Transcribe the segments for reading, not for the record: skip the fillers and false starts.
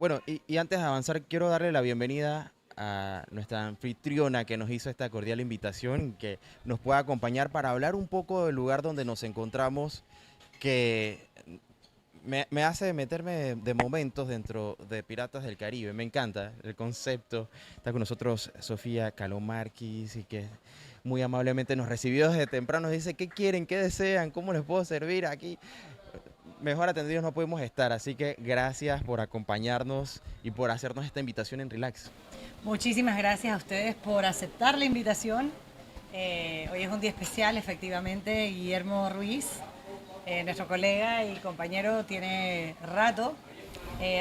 Bueno, y antes de avanzar, quiero darle la bienvenida a nuestra anfitriona que nos hizo esta cordial invitación, que nos pueda acompañar para hablar un poco del lugar donde nos encontramos, que me hace meterme de momentos dentro de Piratas del Caribe. Me encanta el concepto. Está con nosotros Sofía Calomarquis y que muy amablemente nos recibió desde temprano. Nos dice, ¿qué quieren? ¿Qué desean? ¿Cómo les puedo servir aquí? Mejor atendidos no podemos estar, así que gracias por acompañarnos y por hacernos esta invitación en Relax. Muchísimas gracias a ustedes por aceptar la invitación. Hoy es un día especial, efectivamente. Guillermo Ruiz, nuestro colega y compañero, tiene rato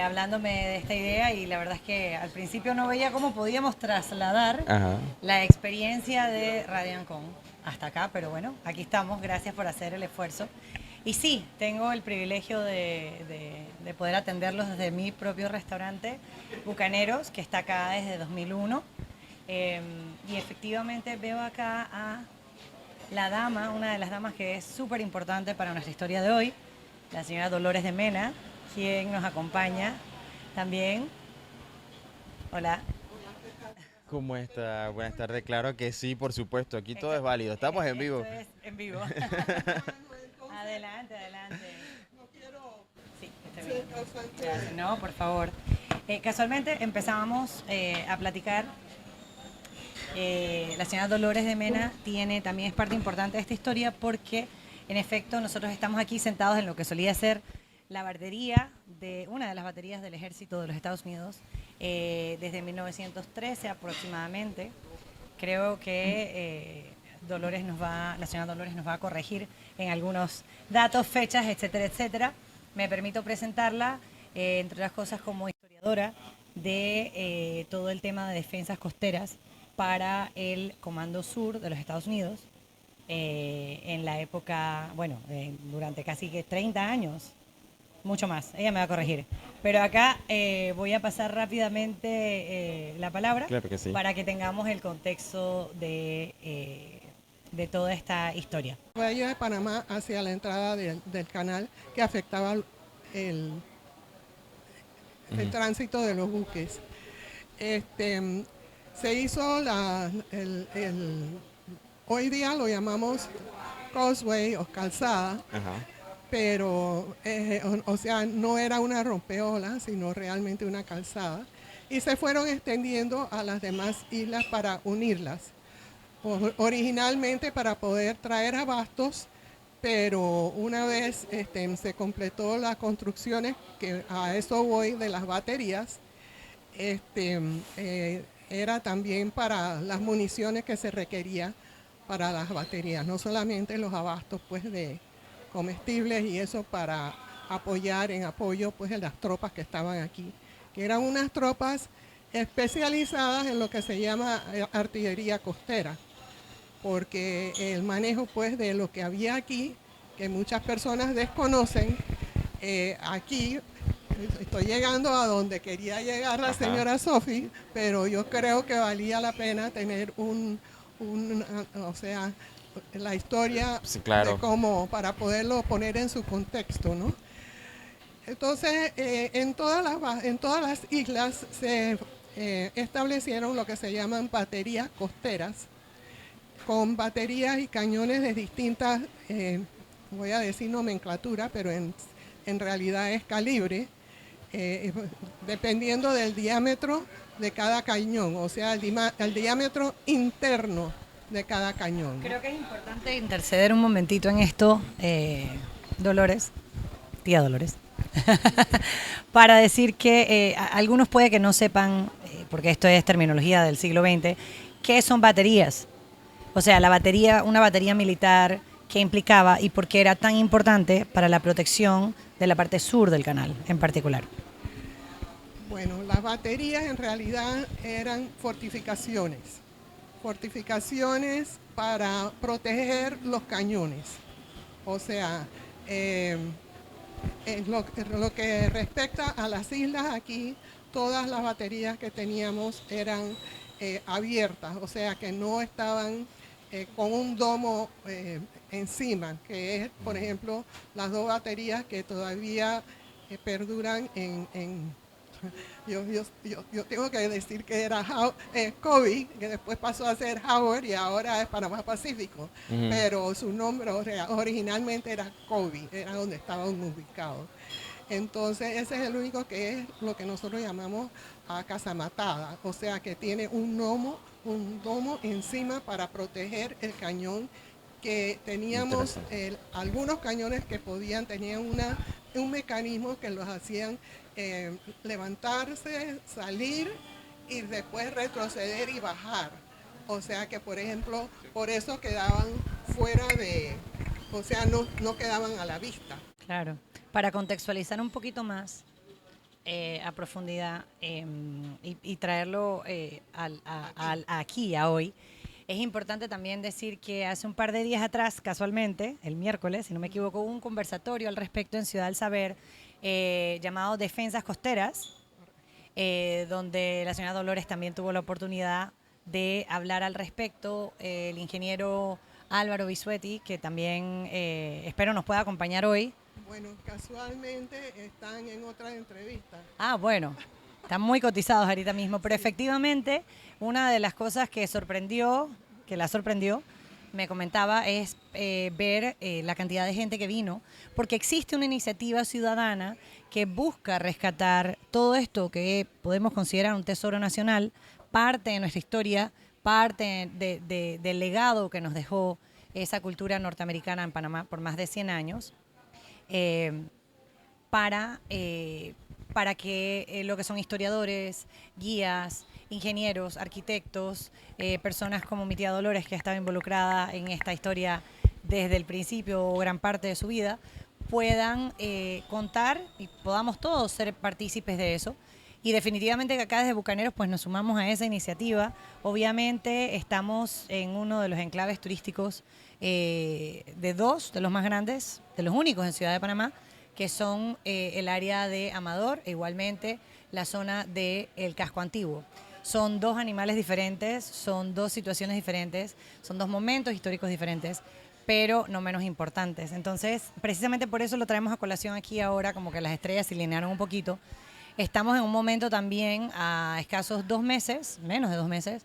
hablándome de esta idea y la verdad es que al principio no veía cómo podíamos trasladar Ajá. la experiencia de Radiancon hasta acá, pero bueno, aquí estamos. Gracias por hacer el esfuerzo. Y sí, tengo el privilegio de poder atenderlos desde mi propio restaurante, Bucaneros, que está acá desde 2001. Eh, y efectivamente veo acá a la dama, una de las damas que es súper importante para nuestra historia de hoy, la señora Dolores de Mena, quien nos acompaña también. Hola. ¿Cómo está? Buenas tardes. Claro que sí, por supuesto. Aquí todo Esto, es válido. Estamos en esto vivo. es en vivo. Adelante, adelante. Sí, está bien. Gracias. No, por favor. Casualmente empezábamos a platicar. La señora Dolores de Mena también es parte importante de esta historia porque, en efecto, nosotros estamos aquí sentados en lo que solía ser la batería de una de las baterías del ejército de los Estados Unidos desde 1913 aproximadamente. Creo que la señora Dolores nos va a corregir en algunos datos, fechas, etcétera, etcétera. Me permito presentarla, entre otras cosas, como historiadora de todo el tema de defensas costeras para el Comando Sur de los Estados Unidos en la época, bueno, durante casi que 30 años, mucho más, ella me va a corregir. Pero acá voy a pasar rápidamente la palabra Claro que sí. para que tengamos el contexto de toda esta historia. Bahía de Panamá hacia la entrada del canal que afectaba el, el Ujú. tránsito de los buques. Este, se hizo hoy día lo llamamos causeway o calzada, Ajá. pero o sea, no era una rompeola, sino realmente una calzada. Y se fueron extendiendo a las demás islas para unirlas. Originalmente para poder traer abastos, pero una vez se completó las construcciones, que a eso voy de las baterías, este, era también para las municiones que se requería para las baterías, no solamente los abastos pues de comestibles y eso para apoyar en apoyo pues de las tropas que estaban aquí, que eran unas tropas especializadas en lo que se llama artillería costera, porque el manejo pues de lo que había aquí, que muchas personas desconocen, aquí estoy llegando a donde quería llegar la Ajá. señora Sophie, pero yo creo que valía la pena tener o sea, la historia Sí, de claro. cómo, para poderlo poner en su contexto, ¿no? Entonces, en todas las islas se establecieron lo que se llaman baterías costeras, con baterías y cañones de distintas, voy a decir nomenclatura, pero en realidad es calibre, eh, dependiendo del diámetro de cada cañón, o sea, el diámetro interno de cada cañón, ¿no? Creo que es importante interceder un momentito en esto, Dolores, tía Dolores, para decir que algunos puede que no sepan, porque esto es terminología del siglo XX, qué son baterías. O sea, una batería militar, qué implicaba y por qué era tan importante para la protección de la parte sur del canal en particular. Bueno, las baterías en realidad eran fortificaciones para proteger los cañones. O sea, eh, lo que respecta a las islas aquí, todas las baterías que teníamos eran abiertas, o sea que no estaban con un domo encima, que es, por ejemplo, las dos baterías que todavía perduran Yo tengo que decir que era Kobe, que después pasó a ser Howard y ahora es Panamá Pacífico. Ujú. Pero su nombre originalmente era Kobe, era donde estaban ubicados. Entonces ese es el único que es lo que nosotros llamamos a casamatada, o sea que tiene un domo encima para proteger el cañón que teníamos. Interesante. Algunos cañones que tenían un mecanismo que los hacían levantarse, salir y después retroceder y bajar. O sea que, por ejemplo, por eso quedaban fuera o sea, no quedaban a la vista. Claro. Para contextualizar un poquito más a profundidad y traerlo aquí, a hoy, es importante también decir que hace un par de días atrás, casualmente, el miércoles, si no me equivoco, hubo un conversatorio al respecto en Ciudad del Saber llamado Defensas Costeras, donde la señora Dolores también tuvo la oportunidad de hablar al respecto. El ingeniero Álvaro Bisuetti, que también espero nos pueda acompañar hoy. Bueno, casualmente están en otra entrevista. Ah, bueno, están muy cotizados ahorita mismo, pero efectivamente una de las cosas que la sorprendió, me comentaba, es ver la cantidad de gente que vino, porque existe una iniciativa ciudadana que busca rescatar todo esto que podemos considerar un tesoro nacional, parte de nuestra historia, parte del legado que nos dejó esa cultura norteamericana en Panamá por más de 100 años. eh, para que lo que son historiadores, guías, ingenieros, arquitectos, personas como mi tía Dolores, que ha estado involucrada en esta historia desde el principio o gran parte de su vida, puedan contar y podamos todos ser partícipes de eso. Y definitivamente que acá desde Bucaneros pues nos sumamos a esa iniciativa. Obviamente estamos en uno de los enclaves turísticos de dos de los más grandes, de los únicos en Ciudad de Panamá, que son el área de Amador e igualmente la zona del Casco Antiguo. Son dos animales diferentes, son dos situaciones diferentes, son dos momentos históricos diferentes, pero no menos importantes. Entonces, precisamente por eso lo traemos a colación aquí ahora, como que las estrellas se alinearon un poquito. Estamos en un momento también a escasos 2 meses, menos de 2 meses,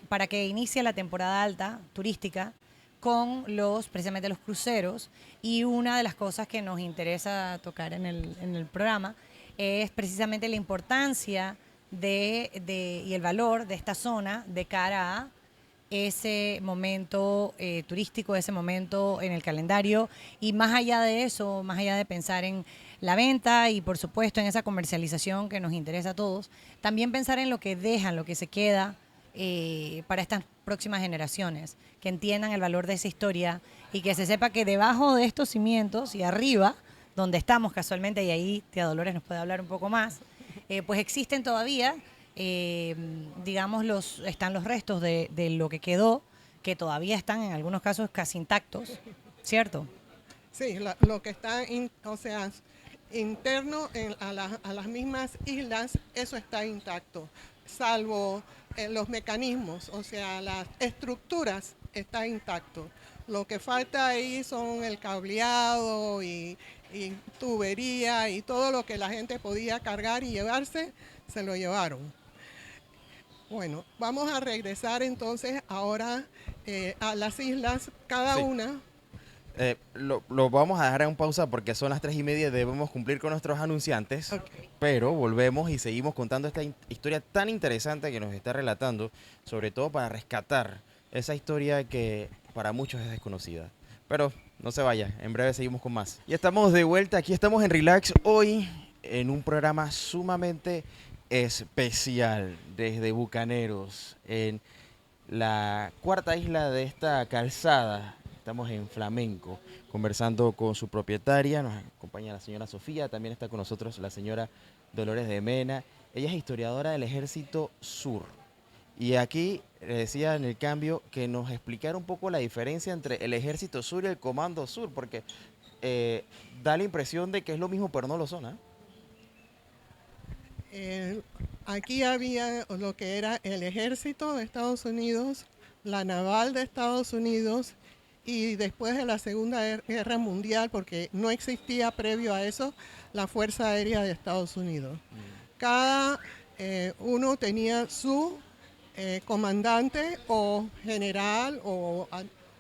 para que inicie la temporada alta turística con precisamente los cruceros, y una de las cosas que nos interesa tocar en el programa es precisamente la importancia y el valor de esta zona de cara a ese momento turístico, ese momento en el calendario, y más allá de eso, más allá de pensar en la venta y por supuesto en esa comercialización que nos interesa a todos, también pensar en lo que dejan, lo que se queda para estas próximas generaciones, que entiendan el valor de esa historia y que se sepa que debajo de estos cimientos y arriba, donde estamos casualmente, y ahí tía Dolores nos puede hablar un poco más, pues existen todavía, digamos, están los restos de lo que quedó, que todavía están en algunos casos casi intactos, ¿cierto? Sí, lo que está, o sea, interno a las mismas islas, eso está intacto, salvo los mecanismos, o sea, las estructuras está intacto. Lo que falta ahí son el cableado y tubería y todo lo que la gente podía cargar y llevarse, se lo llevaron. Bueno, vamos a regresar entonces ahora a las islas, cada Sí. una. Lo vamos a dejar en pausa porque son las 3:30, debemos cumplir con nuestros anunciantes, Ok. pero volvemos y seguimos contando esta historia tan interesante que nos está relatando, sobre todo para rescatar esa historia que para muchos es desconocida. Pero no se vaya, en breve seguimos con más. Y estamos de vuelta, aquí estamos en Relax, hoy en un programa sumamente especial desde Bucaneros, en la cuarta isla de esta calzada. Estamos en Flamenco, conversando con su propietaria, nos acompaña la señora Sofía, también está con nosotros la señora Dolores de Mena. Ella es historiadora del Ejército Sur. Y aquí le decía en el cambio que nos explicara un poco la diferencia entre el Ejército Sur y el Comando Sur, porque da la impresión de que es lo mismo, pero no lo son, ¿eh? Aquí había lo que era el ejército de Estados Unidos, la naval de Estados Unidos, y después de la Segunda Guerra Mundial, porque no existía previo a eso, la Fuerza Aérea de Estados Unidos. cada uno tenía su comandante o general o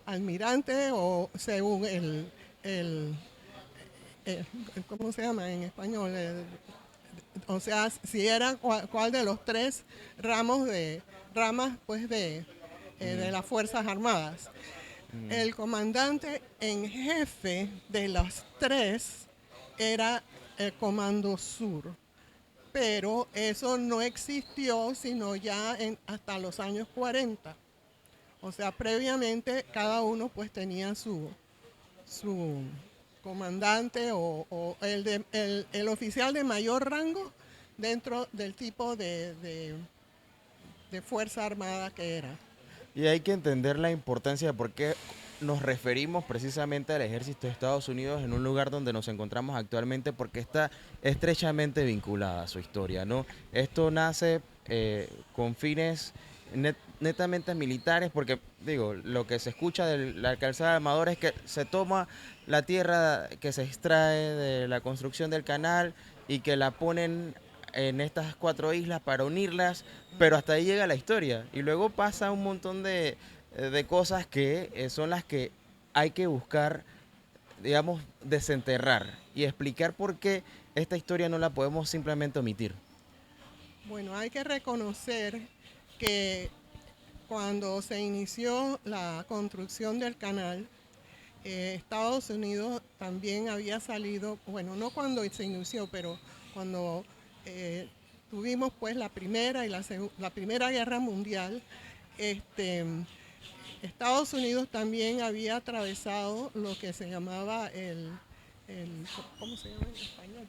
almirante o según el- ¿cómo se llama en español? O sea, si era cuál de los tres ramas pues de las Fuerzas Armadas. El comandante en jefe de las tres era el Comando Sur, pero eso no existió sino ya hasta los años 40. O sea, previamente cada uno pues tenía su comandante o el oficial de mayor rango dentro del tipo de Fuerza Armada que era. Y hay que entender la importancia de por qué nos referimos precisamente al ejército de Estados Unidos en un lugar donde nos encontramos actualmente, porque está estrechamente vinculada a su historia, ¿no? Esto nace con fines netamente militares, porque digo, lo que se escucha de la calzada de Amador es que se toma la tierra que se extrae de la construcción del canal y que la ponen en estas 4 islas para unirlas, pero hasta ahí llega la historia. Y luego pasa un montón de cosas que son las que hay que buscar, digamos, desenterrar y explicar por qué esta historia no la podemos simplemente omitir. Bueno, hay que reconocer que cuando se inició la construcción del canal, Estados Unidos también había salido, bueno, no cuando se inició, pero cuando tuvimos pues la primera y la primera guerra mundial, este, Estados Unidos también había atravesado lo que se llamaba ¿cómo se llama en español?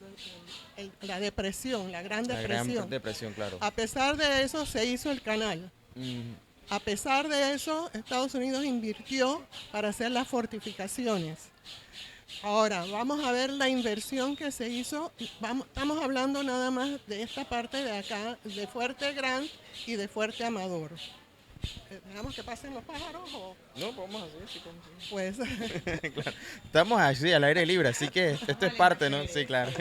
La depresión, la Gran La Gran Depresión. Depresión, claro. A pesar de eso se hizo el canal. Mm, A pesar de eso, Estados Unidos invirtió para hacer las fortificaciones. Ahora, vamos a ver la inversión que se hizo. Estamos hablando nada más de esta parte de acá, de Fuerte Grant y de Fuerte Amador. ¿Dejamos que pasen los pájaros o...? No, podemos hacer, sí, podemos hacer. Pues Claro. Estamos así, al aire libre, así que esto es parte, ¿no? Sí, claro.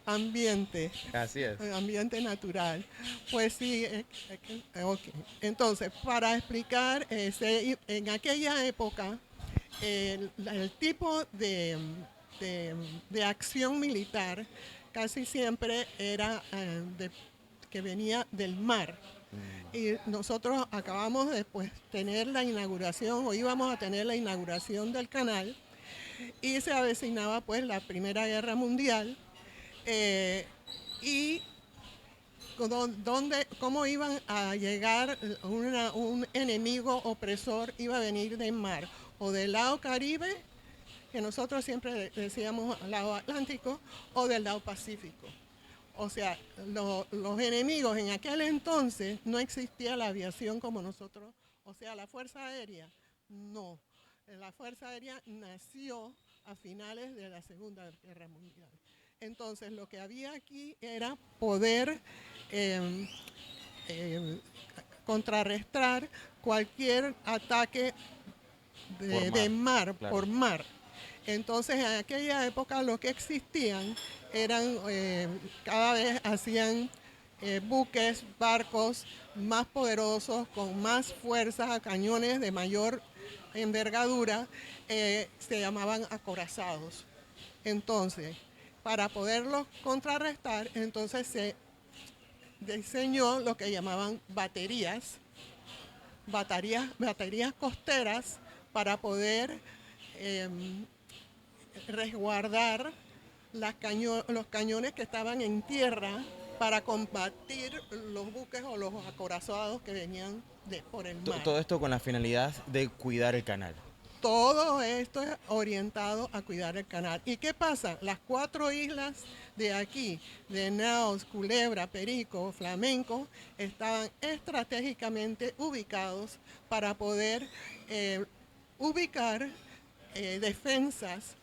ambiente, Así es. ambiente natural. Pues sí, ok. Entonces, para explicar, en aquella época, el tipo de acción militar casi siempre era que venía del mar. Y nosotros acabamos de pues, tener la inauguración, o íbamos a tener la inauguración del canal, y se avecinaba pues la Primera Guerra Mundial, y cómo iban a llegar un enemigo opresor, iba a venir del mar, o del lado Caribe, que nosotros siempre decíamos lado Atlántico, o del lado Pacífico. O sea, los enemigos en aquel entonces no existía la aviación como nosotros, o sea, la Fuerza Aérea, no. La Fuerza Aérea nació a finales de la Segunda Guerra Mundial. Entonces, lo que había aquí era poder eh, eh, contrarrestar cualquier ataque de mar, claro. por mar. Entonces, en aquella época lo que existían eran, cada vez hacían buques, barcos más poderosos, con más fuerza, cañones de mayor envergadura, se llamaban acorazados. Entonces, para poderlos contrarrestar, entonces se diseñó lo que llamaban baterías costeras para poder resguardar los cañones que estaban en tierra para combatir los buques o los acorazados que venían por el mar. Todo esto con la finalidad de cuidar el canal. Todo esto es orientado a cuidar el canal. ¿Y qué pasa? Las 4 islas de aquí, de Naos, Culebra, Perico, Flamenco, estaban estratégicamente ubicados para poder ubicar defensas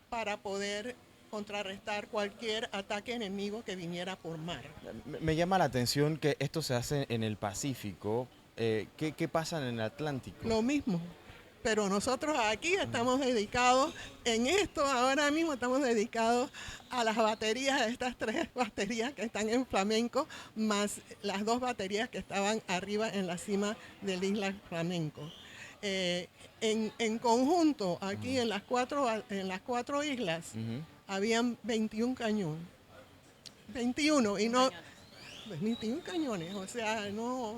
para poder contrarrestar cualquier ataque enemigo que viniera por mar. Me llama la atención que esto se hace en el Pacífico. ¿Qué pasa en el Atlántico? Lo mismo. pero nosotros aquí estamos dedicados, en esto ahora mismo estamos dedicados a las baterías, a estas 3 baterías que están en Flamenco, más las 2 baterías que estaban arriba en la cima del Isla Flamenco. En conjunto, aquí en las cuatro islas, habían 21 cañones. 21 y no... 21 cañones, o sea, no,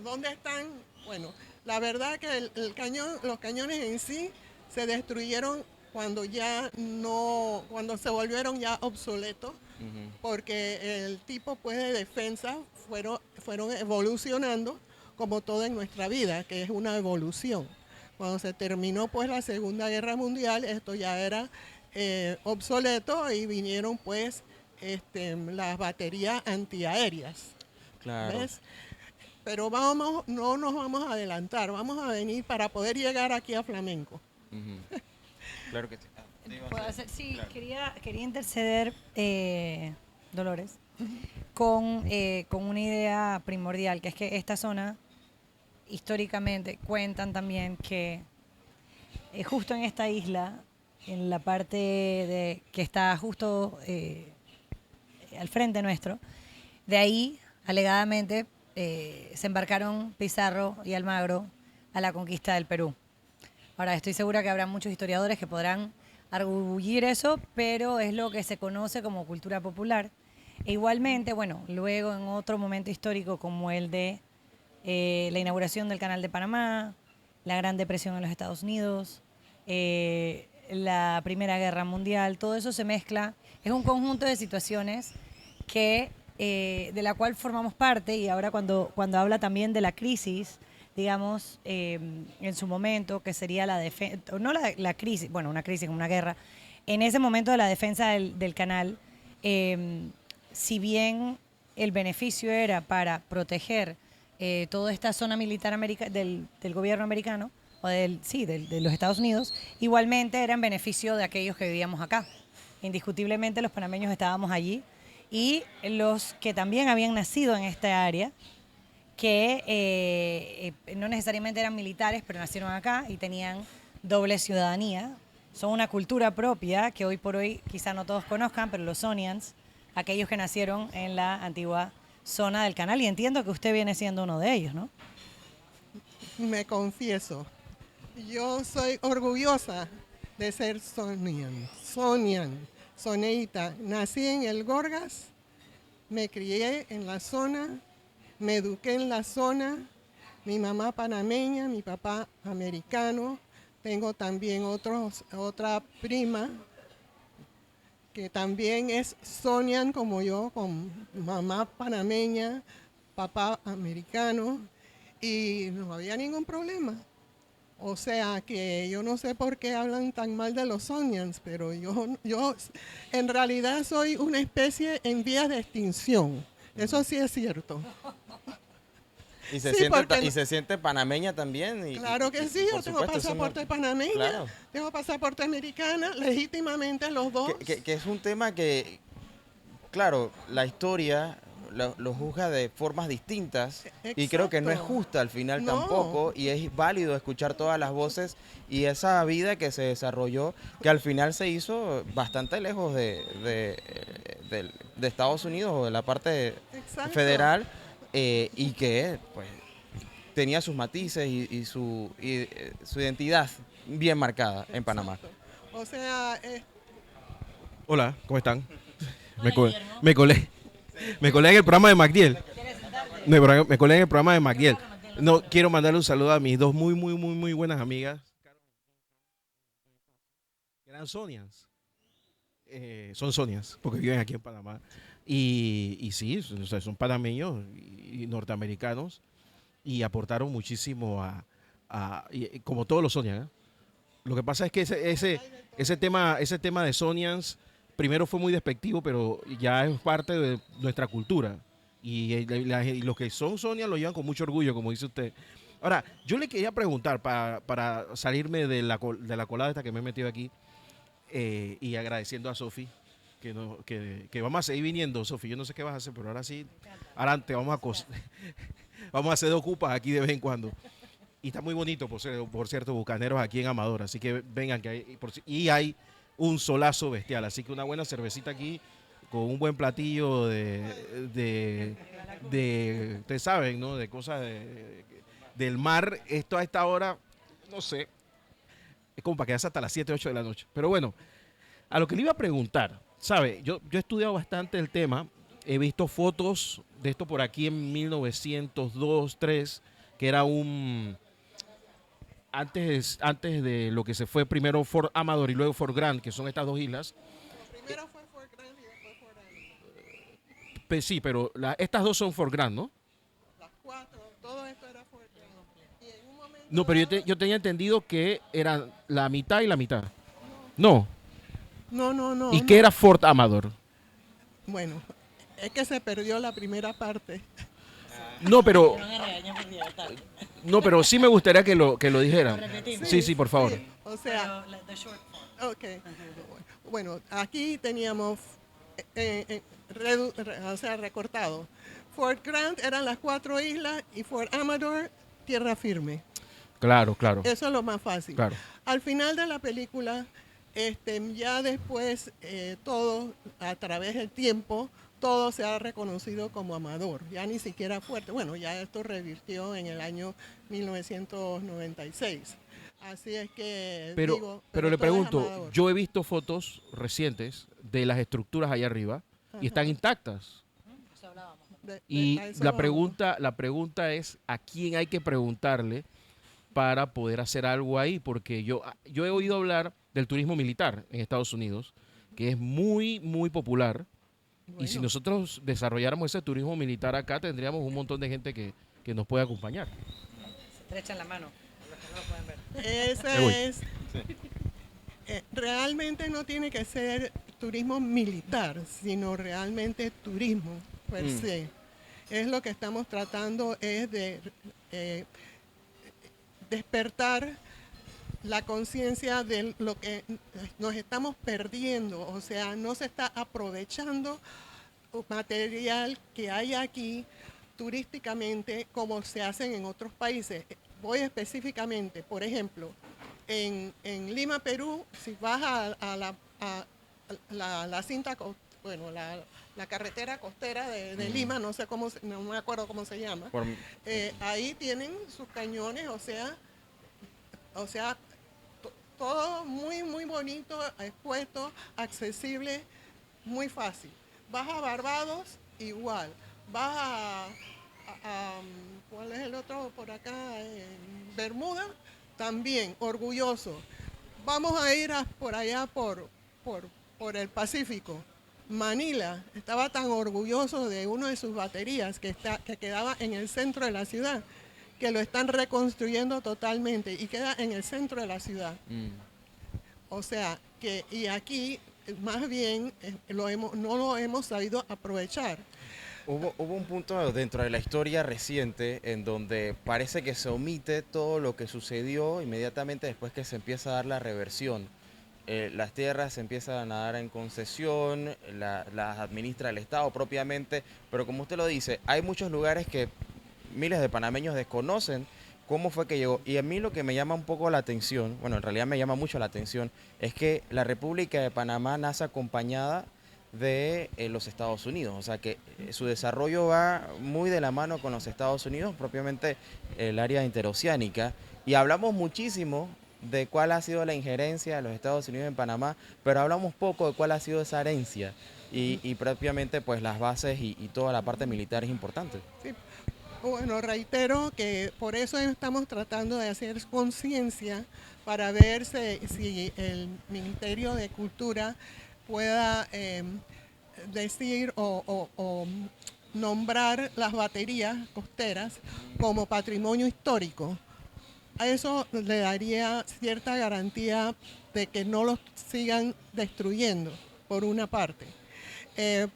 ¿dónde están? Bueno, la verdad que los cañones en sí se destruyeron cuando cuando se volvieron ya obsoletos, porque el tipo pues de defensa fueron evolucionando como todo en nuestra vida, que es una evolución. Cuando se terminó pues la Segunda Guerra Mundial, esto ya era obsoleto y vinieron pues las baterías antiaéreas. Claro. ¿Ves? Pero no nos vamos a adelantar, vamos a venir para poder llegar aquí a Flamenco. Claro que sí. ¿Puedo hacer? Sí, Claro. quería interceder, Dolores, con una idea primordial, que es que esta zona, históricamente, cuentan también que justo en esta isla, en la parte que está justo al frente nuestro, de ahí, alegadamente, se embarcaron Pizarro y Almagro a la conquista del Perú. Ahora, estoy segura que habrá muchos historiadores que podrán arguir eso, pero es lo que se conoce como cultura popular. E igualmente, bueno, luego en otro momento histórico como el de la inauguración del Canal de Panamá, la Gran Depresión en los Estados Unidos, la Primera Guerra Mundial, todo eso se mezcla. Es un conjunto de situaciones que, de la cual formamos parte, y ahora cuando habla también de la crisis, digamos, en su momento, que sería la defensa, no la crisis, bueno, una crisis, una guerra, en ese momento de la defensa del canal, si bien el beneficio era para proteger toda esta zona militar del gobierno americano, o de los Estados Unidos, igualmente era en beneficio de aquellos que vivíamos acá. Indiscutiblemente los panameños estábamos allí, y los que también habían nacido en esta área, que no necesariamente eran militares, pero nacieron acá y tenían doble ciudadanía. Son una cultura propia que hoy por hoy quizá no todos conozcan, pero los Sonians, aquellos que nacieron en la antigua zona del canal, y entiendo que usted viene siendo uno de ellos, ¿no? Me confieso, yo soy orgullosa de ser soneíta. Nací en el Gorgas, me crié en la zona, me eduqué en la zona, mi mamá panameña, mi papá americano. Tengo también otra prima que también es Sonian como yo, con mamá panameña, papá americano, y no había ningún problema. O sea que yo no sé por qué hablan tan mal de los Sonians, pero yo en realidad soy una especie en vías de extinción. Eso sí es cierto. Y se, Sí, siente, porque y se siente panameña también. Claro que sí, yo por tengo supuesto, eso no- pasaporte panameña, Claro. tengo pasaporte americana, legítimamente los dos. Que es un tema que, claro, la historia lo juzga de formas distintas y creo que no es Exacto. justa al final No. tampoco, y es válido escuchar todas las voces y esa vida que se desarrolló, que al final se hizo bastante lejos de Estados Unidos o de la parte Exacto. federal, y que pues tenía sus matices y su identidad bien marcada en Panamá. Exacto. O sea, Hola, ¿cómo están? Me colé en el programa de Magdiel. Me colé en el programa de Magdiel. No, quiero mandarle un saludo a mis dos muy buenas amigas. Eran Sonians. Son Sonians, porque viven aquí en Panamá. Y sí, o sea, son panameños y norteamericanos y aportaron muchísimo como todos los Sonians, ¿eh? Lo que pasa es que ese tema de Sonians primero fue muy despectivo, pero ya es parte de nuestra cultura. Y los que son Sonians lo llevan con mucho orgullo, como dice usted. Ahora, yo le quería preguntar, para salirme de la colada esta que me he metido aquí, y agradeciendo a Sofi, que vamos a seguir viniendo, Sofi. Yo no sé qué vas a hacer, pero ahora sí, adelante, vamos a hacer de ocupas aquí de vez en cuando. Y está muy bonito, por cierto, Bucaneros aquí en Amador. Así que vengan, que y hay un solazo bestial. Así que una buena cervecita aquí con un buen platillo ustedes saben, ¿no? De cosas del mar. Esto a esta hora, no sé, es como para quedarse hasta las 7, 8 de la noche. Pero bueno, a lo que le iba a preguntar, ¿sabe? Yo he estudiado bastante el tema. He visto fotos de esto por aquí en 1902, 3, que era antes de lo que se fue primero Fort Amador y luego Fort Grant, que son estas dos islas. Primero fue Fort Grant y después Fort Amador. Sí, pero estas dos son Fort Grant, ¿no? Las cuatro, todo esto era Fort Grant. Y en un momento No, pero dado- yo tenía entendido que eran la mitad y la mitad. No. No. ¿Y qué era Fort Amador? Bueno, es que se perdió la primera parte. No, pero sí me gustaría que lo dijeran. Sí, por favor. Sí, o sea, ok. Bueno, aquí teníamos, o sea, recortado. Fort Grant eran las 4 islas y Fort Amador, tierra firme. Claro. Eso es lo más fácil. Claro. Al final de la película, ya después, todo, a través del tiempo, todo se ha reconocido como Amador, ya ni siquiera Fuerte. Bueno, ya esto revirtió en el año 1996. Así es que Pero digo, le todo es pregunto, Amador. yo he visto fotos recientes de las estructuras allá arriba y están intactas. Y A eso la vamos. pregunta es a quién hay que preguntarle para poder hacer algo ahí, porque yo he oído hablar del turismo militar en Estados Unidos, que es muy, muy popular. Y si Bueno. nosotros desarrolláramos ese turismo militar acá, tendríamos un montón de gente que nos puede acompañar. Se estrechan la mano, los que no lo pueden ver. Me voy. Ese es. Realmente no tiene que ser turismo militar, sino realmente turismo per se. Es lo que estamos tratando, es de despertar la conciencia de lo que nos estamos perdiendo, o sea, no se está aprovechando material que hay aquí turísticamente como se hacen en otros países. Voy específicamente, por ejemplo, en Lima, Perú, si vas a la cinta, bueno, la carretera costera de Lima, no sé cómo, no me acuerdo cómo se llama, ahí tienen sus cañones, o sea, todo muy, muy bonito, expuesto, accesible, muy fácil. Vas a Barbados, igual. Vas ¿cuál es el otro por acá? Bermuda, también, orgulloso. Vamos a ir por allá, por el Pacífico. Manila estaba tan orgulloso de uno de sus baterías que quedaba en el centro de la ciudad, que lo están reconstruyendo totalmente y queda en el centro de la ciudad. O sea, y aquí más bien no lo hemos sabido aprovechar. Hubo un punto dentro de la historia reciente en donde parece que se omite todo lo que sucedió inmediatamente después que se empieza a dar la reversión. Las tierras se empiezan a dar en concesión, las administra el Estado propiamente, pero como usted lo dice, hay muchos lugares que miles de panameños desconocen cómo fue que llegó. Y a mí lo que me llama un poco la atención, bueno, en realidad me llama mucho la atención, es que la República de Panamá nace acompañada de los Estados Unidos, o sea que su desarrollo va muy de la mano con los Estados Unidos, propiamente el área interoceánica, y hablamos muchísimo de cuál ha sido la injerencia de los Estados Unidos en Panamá, pero hablamos poco de cuál ha sido esa herencia, y propiamente pues las bases y toda la parte militar es importante. Sí. Bueno, reitero que por eso estamos tratando de hacer conciencia para ver si el Ministerio de Cultura pueda decir o nombrar las baterías costeras como patrimonio histórico. A eso le daría cierta garantía de que no los sigan destruyendo, por una parte.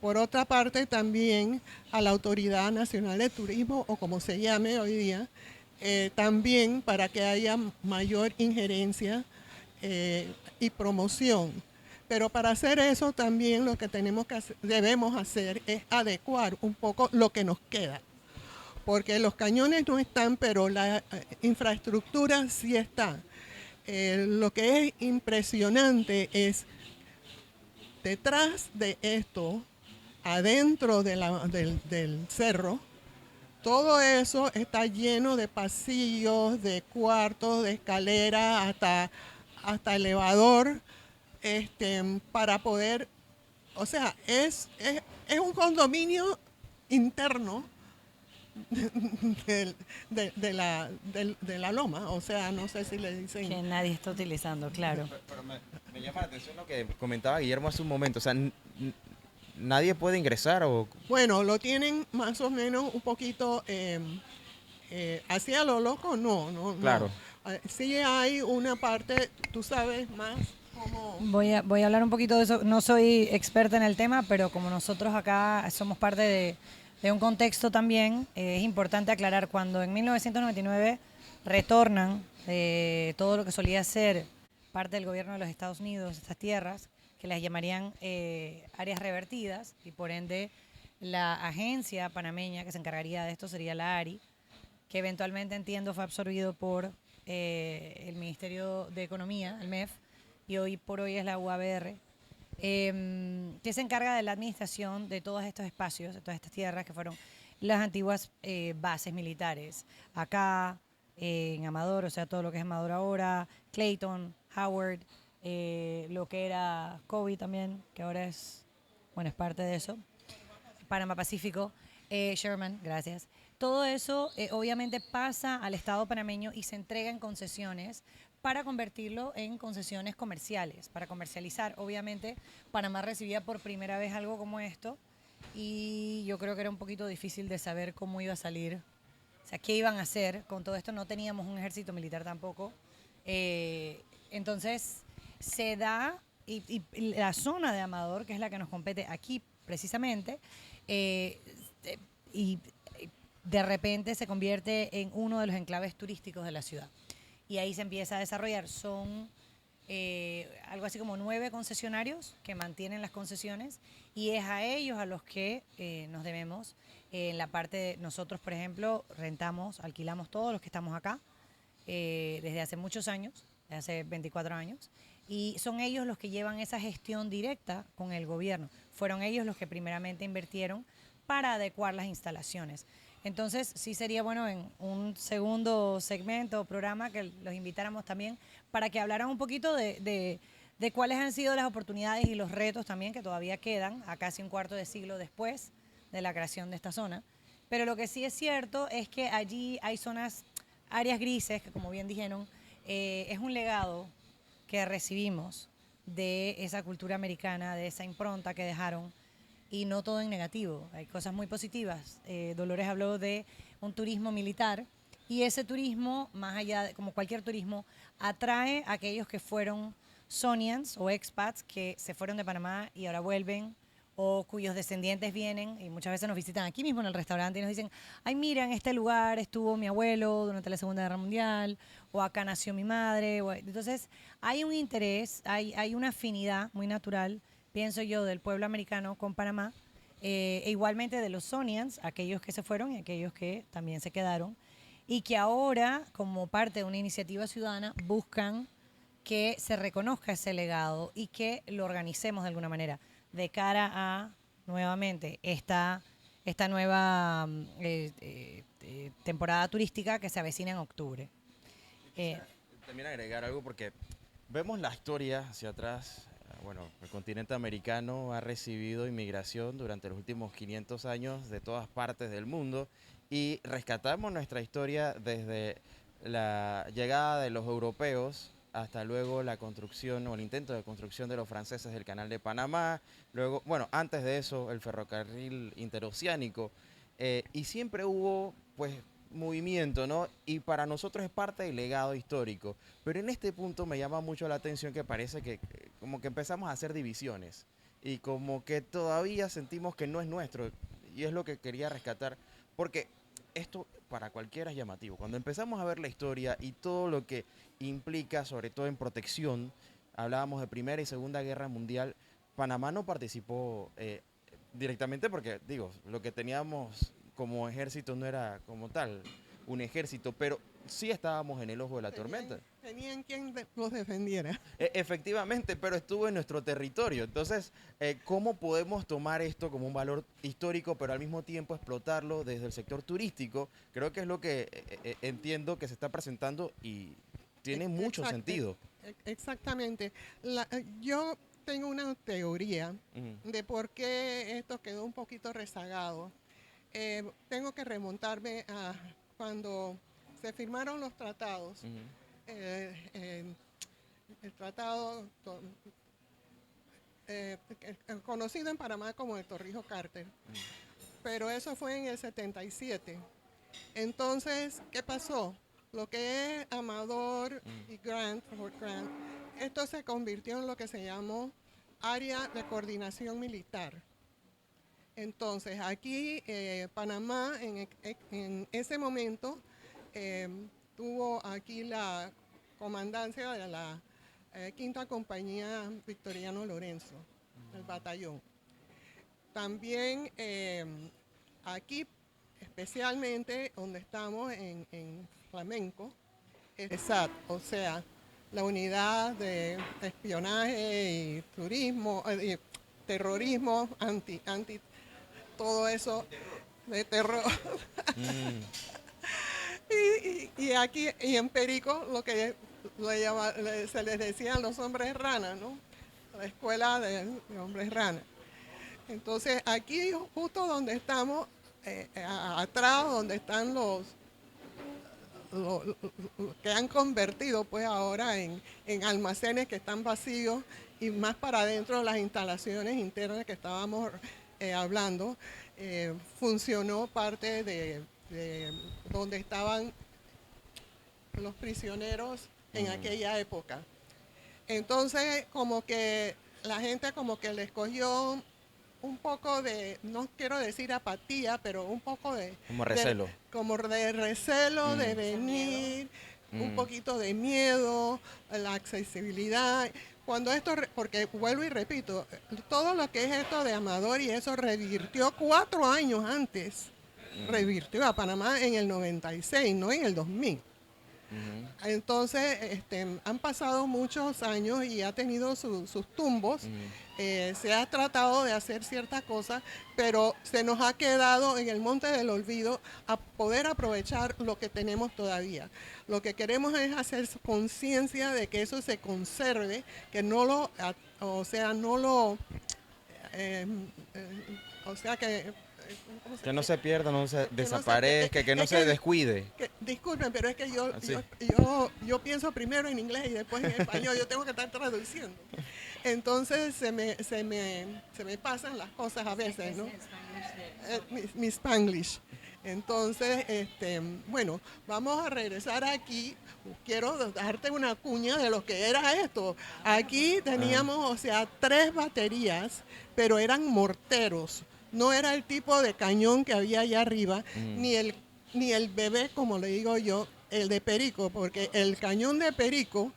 Por otra parte, también a la Autoridad Nacional de Turismo, o como se llame hoy día, también para que haya mayor injerencia y promoción. Pero para hacer eso también lo que debemos hacer es adecuar un poco lo que nos queda. porque los cañones no están, pero la infraestructura sí está. Lo que es impresionante es detrás de esto, adentro del cerro, todo eso está lleno de pasillos, de cuartos, de escaleras, hasta elevador, para poder, o sea, es un condominio interno de la loma, o sea, no sé si le dicen. Que nadie está utilizando, claro. Pero me llama la atención lo que comentaba Guillermo hace un momento. O sea, nadie puede ingresar o... Bueno, lo tienen más o menos un poquito hacia lo loco, no. Claro. Sí hay una parte, tú sabes más cómo... Voy a hablar un poquito de eso. No soy experta en el tema, pero como nosotros acá somos parte de un contexto también, es importante aclarar, cuando en 1999 retornan todo lo que solía ser parte del gobierno de los Estados Unidos, estas tierras, que las llamarían áreas revertidas, y por ende la agencia panameña que se encargaría de esto sería la ARI, que eventualmente, entiendo, fue absorbido por el Ministerio de Economía, el MEF, y hoy por hoy es la UABR, que se encarga de la administración de todos estos espacios, de todas estas tierras que fueron las antiguas bases militares. Acá, en Amador, o sea, todo lo que es Amador ahora, Clayton, Howard, lo que era Kobe también, que ahora es parte de eso, Panamá Pacífico, Sherman, gracias. Todo eso obviamente pasa al Estado panameño y se entrega en concesiones para convertirlo en concesiones comerciales, para comercializar. Obviamente, Panamá recibía por primera vez algo como esto y yo creo que era un poquito difícil de saber cómo iba a salir, o sea, qué iban a hacer con todo esto. No teníamos un ejército militar tampoco. Entonces, se da, y la zona de Amador, que es la que nos compete aquí precisamente, y de repente se convierte en uno de los enclaves turísticos de la ciudad. Y ahí se empieza a desarrollar. Son algo así como 9 concesionarios que mantienen las concesiones, y es a ellos a los que nos debemos. En la parte de nosotros, por ejemplo, rentamos, alquilamos todos los que estamos acá desde hace muchos años, desde hace 24 años, y son ellos los que llevan esa gestión directa con el gobierno. Fueron ellos los que primeramente invirtieron para adecuar las instalaciones. Entonces, sí sería bueno en un segundo segmento o programa que los invitáramos también para que hablaran un poquito de cuáles han sido las oportunidades y los retos también que todavía quedan a casi un cuarto de siglo después de la creación de esta zona. Pero lo que sí es cierto es que allí hay zonas, áreas grises, que como bien dijeron, es un legado que recibimos de esa cultura americana, de esa impronta que dejaron. Y no todo en negativo, hay cosas muy positivas. Dolores habló de un turismo militar, y ese turismo, más allá de, como cualquier turismo, atrae a aquellos que fueron Sonians o expats que se fueron de Panamá y ahora vuelven, o cuyos descendientes vienen y muchas veces nos visitan aquí mismo en el restaurante y nos dicen, ay, mira, en este lugar estuvo mi abuelo durante la Segunda Guerra Mundial, o acá nació mi madre. Entonces hay un interés, hay una afinidad muy natural, pienso yo, del pueblo americano con Panamá, e igualmente de los Sonians, aquellos que se fueron y aquellos que también se quedaron, y que ahora, como parte de una iniciativa ciudadana, buscan que se reconozca ese legado y que lo organicemos de alguna manera de cara a, nuevamente, esta nueva temporada turística que se avecina en octubre. También agregar algo porque vemos la historia hacia atrás. Bueno, el continente americano ha recibido inmigración durante los últimos 500 años de todas partes del mundo, y rescatamos nuestra historia desde la llegada de los europeos hasta luego la construcción o el intento de construcción de los franceses del Canal de Panamá, luego, bueno, antes de eso el ferrocarril interoceánico, y siempre hubo pues movimiento, ¿no? Y para nosotros es parte del legado histórico. Pero en este punto me llama mucho la atención que parece que como que empezamos a hacer divisiones y como que todavía sentimos que no es nuestro, y es lo que quería rescatar, porque esto para cualquiera es llamativo. Cuando empezamos a ver la historia y todo lo que implica, sobre todo en protección, hablábamos de Primera y Segunda Guerra Mundial, Panamá no participó directamente porque, digo, lo que teníamos como ejército no era como tal un ejército, pero sí estábamos en el ojo de la tormenta. Tenían quien los defendiera. Efectivamente, pero estuvo en nuestro territorio. Entonces, ¿cómo podemos tomar esto como un valor histórico, pero al mismo tiempo explotarlo desde el sector turístico? Creo que es lo que entiendo que se está presentando y tiene mucho Exacto, sentido. Exactamente. Yo tengo una teoría Ujú, de por qué esto quedó un poquito rezagado. Tengo que remontarme a cuando se firmaron los tratados. ujú, El tratado conocido en Panamá como el Torrijos-Carter, pero eso fue en el 77. Entonces, ¿qué pasó? Lo que es Amador y Grant, Fort Grant, esto se convirtió en lo que se llamó Área de Coordinación Militar. Entonces, aquí Panamá en ese momento tuvo aquí la comandancia de la Quinta Compañía Victoriano Lorenzo, el batallón. También aquí, especialmente donde estamos en Flamenco, es SAT, o sea, la unidad de espionaje y turismo, y terrorismo, anti todo eso de terror. mm, Y aquí, y en Perico, lo que se les decían los hombres ranas, ¿no? La escuela de hombres ranas. Entonces, aquí justo donde estamos, atrás, donde están los que han convertido pues ahora en almacenes que están vacíos y más para adentro las instalaciones internas que estábamos hablando, funcionó parte de donde estaban los prisioneros en aquella época. Entonces, como que la gente como que les cogió un poco de, no quiero decir apatía, pero un poco como recelo. como de recelo de venir, un poquito de miedo, la accesibilidad. Cuando esto, porque vuelvo y repito, todo lo que es esto de Amador y eso revirtió 4 años antes, revirtió a Panamá en el 96, no en el 2000. Entonces, han pasado muchos años y ha tenido sus tumbos. Se ha tratado de hacer ciertas cosas, pero se nos ha quedado en el monte del olvido a poder aprovechar lo que tenemos todavía. Lo que queremos es hacer conciencia de que eso se conserve, que no lo, o sea, no lo, o sea que Que no se pierda, no se que desaparezca, que no es se descuide. disculpen, pero es que Así. yo pienso primero en inglés y después en español. Yo tengo que estar traduciendo. Entonces se me pasan las cosas a veces, ¿no? Mi Spanglish. Entonces, bueno, vamos a regresar aquí. Quiero darte una cuña de lo que era esto. Aquí teníamos, o sea, 3 baterías, pero eran morteros. No era el tipo de cañón que había allá arriba, ni el bebé, como le digo yo, el de Perico, porque el cañón de Perico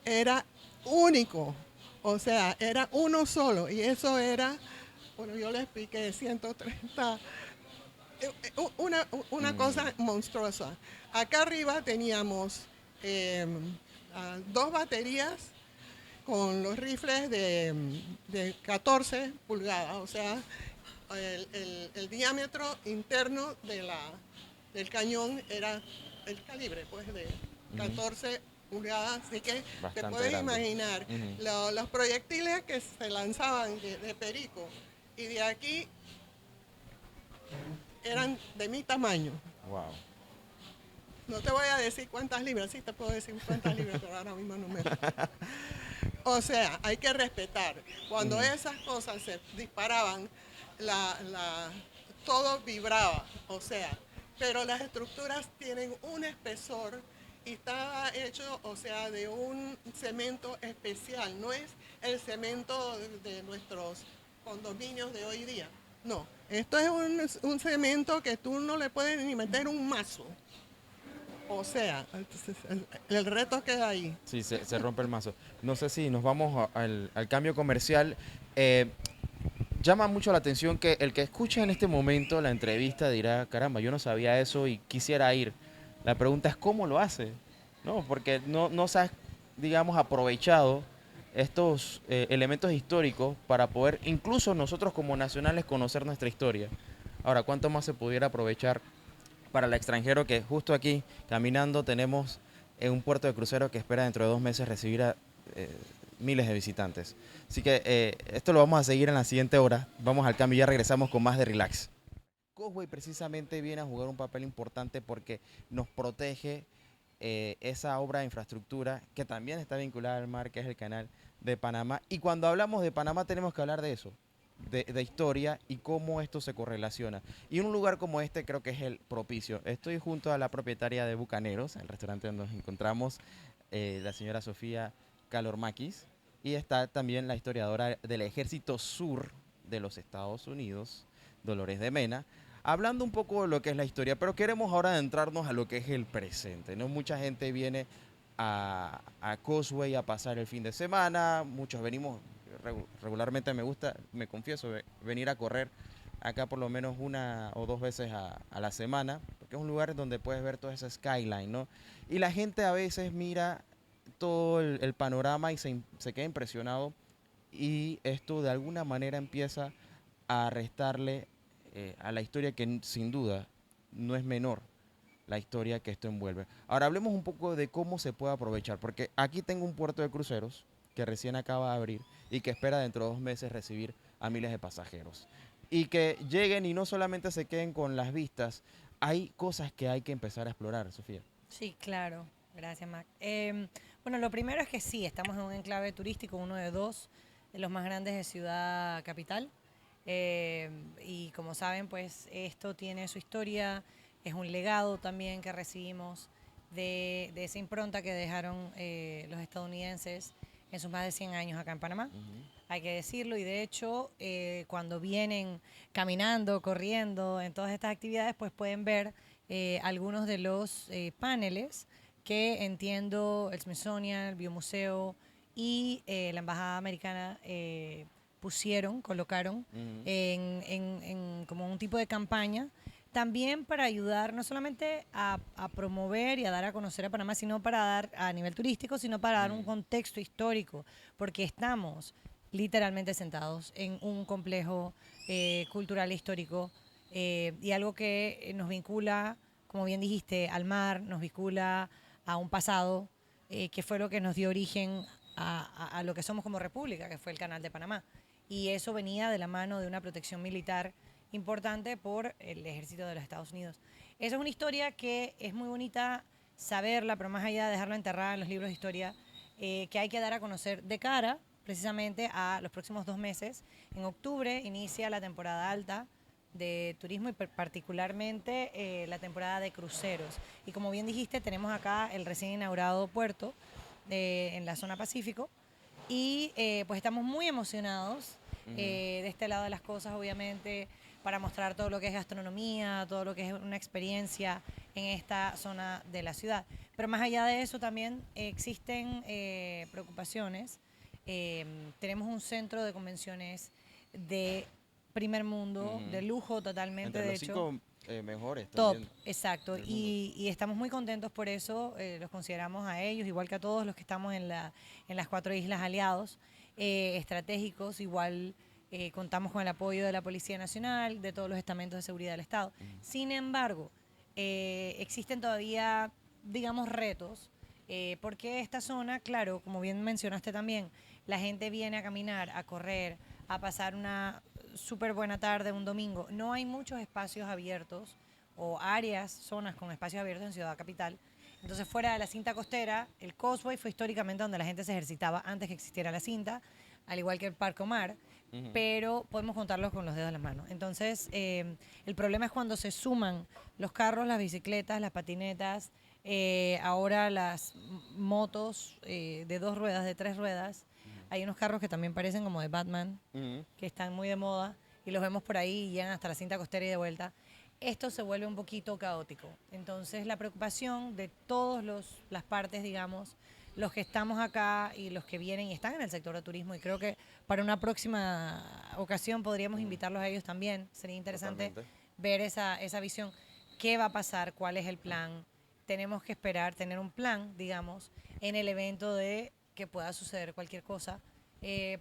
era único. O sea, era uno solo. Y eso era, bueno, yo le expliqué, 130 una cosa monstruosa. Acá arriba teníamos 2 baterías con los rifles de 14 pulgadas, o sea, el diámetro interno del cañón era el calibre, pues, de 14 pulgadas, así que Bastante te puedes grande. imaginar los proyectiles que se lanzaban de Perico y de aquí eran de mi tamaño. Wow. No te voy a decir cuántas libras, sí te puedo decir cuántas libras, pero ahora mismo no me... O sea, hay que respetar. Cuando esas cosas se disparaban, todo vibraba, o sea, pero las estructuras tienen un espesor y está hecho, o sea, de un cemento especial. No es el cemento de nuestros condominios de hoy día. No, esto es un cemento que tú no le puedes ni meter un mazo. O sea, el reto queda ahí. Sí, se rompe el mazo. No sé si nos vamos al cambio comercial. llama mucho la atención que el que escuche en este momento la entrevista dirá, caramba, yo no sabía eso y quisiera ir. La pregunta es cómo lo hace, ¿no? Porque no se ha, digamos, aprovechado estos elementos históricos para poder, incluso nosotros como nacionales, conocer nuestra historia. Ahora, ¿cuánto más se pudiera aprovechar para el extranjero que justo aquí, caminando, tenemos un puerto de crucero que espera dentro de 2 meses recibir a eh, miles de visitantes? Así que esto lo vamos a seguir en la siguiente hora. Vamos al cambio y ya regresamos con más de Relax. Causeway precisamente viene a jugar un papel importante porque nos protege esa obra de infraestructura que también está vinculada al mar, que es el canal de Panamá. Y cuando hablamos de Panamá tenemos que hablar de eso, de historia y cómo esto se correlaciona. Y un lugar como este creo que es el propicio. Estoy junto a la propietaria de Bucaneros, el restaurante donde nos encontramos, la señora Sofía Calormakis, y está también la historiadora del Ejército Sur de los Estados Unidos, Dolores de Mena, hablando un poco de lo que es la historia, pero queremos ahora adentrarnos a lo que es el presente, ¿no? Mucha gente viene a Causeway a pasar el fin de semana, muchos venimos, regularmente me gusta, me confieso, venir a correr acá por lo menos 1 o 2 veces a la semana, porque es un lugar donde puedes ver toda esa skyline, ¿no? Y la gente a veces mira todo el panorama y se queda impresionado y esto de alguna manera empieza a restarle a la historia que sin duda no es menor, la historia que esto envuelve. Ahora hablemos un poco de cómo se puede aprovechar, porque aquí tengo un puerto de cruceros que recién acaba de abrir y que espera dentro de 2 meses recibir a miles de pasajeros. Y que lleguen y no solamente se queden con las vistas, hay cosas que hay que empezar a explorar, Sofía. Sí, claro. Gracias, Mac. Bueno, lo primero es que sí, estamos en un enclave turístico, uno de dos, de los más grandes de Ciudad Capital. Y como saben, pues esto tiene su historia, es un legado también que recibimos de esa impronta que dejaron los estadounidenses en sus más de 100 años acá en Panamá. Hay que decirlo, y de hecho, cuando vienen caminando, corriendo, en todas estas actividades, pues pueden ver algunos de los paneles que entiendo el Smithsonian, el Biomuseo y la Embajada Americana pusieron, colocaron como un tipo de campaña, también para ayudar no solamente a promover y a dar a conocer a Panamá, sino para dar a nivel turístico, sino para dar un contexto histórico, porque estamos literalmente sentados en un complejo cultural e histórico y algo que nos vincula, como bien dijiste, al mar, nos vincula a un pasado que fue lo que nos dio origen a lo que somos como república, que fue el Canal de Panamá. Y eso venía de la mano de una protección militar importante por el ejército de los Estados Unidos. Esa es una historia que es muy bonita saberla, pero más allá de dejarla enterrada en los libros de historia, que hay que dar a conocer de cara precisamente a los próximos 2 meses. En octubre inicia la temporada alta de turismo y particularmente la temporada de cruceros. Y como bien dijiste, tenemos acá el recién inaugurado puerto en la zona Pacífico y pues estamos muy emocionados de este lado de las cosas, obviamente, para mostrar todo lo que es gastronomía, todo lo que es una experiencia en esta zona de la ciudad. Pero más allá de eso también existen preocupaciones. Tenemos un centro de convenciones de primer mundo, de lujo totalmente, Entre de los hecho. 5 mejores Top, también exacto. del mundo. Y estamos muy contentos por eso, los consideramos a ellos, igual que a todos los que estamos en las 4 islas aliados estratégicos, igual contamos con el apoyo de la Policía Nacional, de todos los estamentos de seguridad del Estado. Sin embargo, existen todavía, digamos, retos, porque esta zona, claro, como bien mencionaste también, la gente viene a caminar, a correr, a pasar una súper buena tarde un domingo. No hay muchos espacios abiertos o áreas, zonas con espacios abiertos en Ciudad Capital. Entonces, fuera de la cinta costera, el Causeway fue históricamente donde la gente se ejercitaba antes que existiera la cinta, al igual que el Parque Omar, pero podemos contarlos con los dedos de las manos. Entonces, el problema es cuando se suman los carros, las bicicletas, las patinetas, ahora las motos de 2 ruedas, de 3 ruedas. Hay unos carros que también parecen como de Batman, que están muy de moda, y los vemos por ahí y llegan hasta la cinta costera y de vuelta. Esto se vuelve un poquito caótico. Entonces, la preocupación de todas las partes, digamos, los que estamos acá y los que vienen y están en el sector de turismo, y creo que para una próxima ocasión podríamos invitarlos a ellos también. Sería interesante Totalmente. ver esa visión. ¿Qué va a pasar? ¿Cuál es el plan? Tenemos que esperar, tener un plan, digamos, en el evento de que pueda suceder cualquier cosa,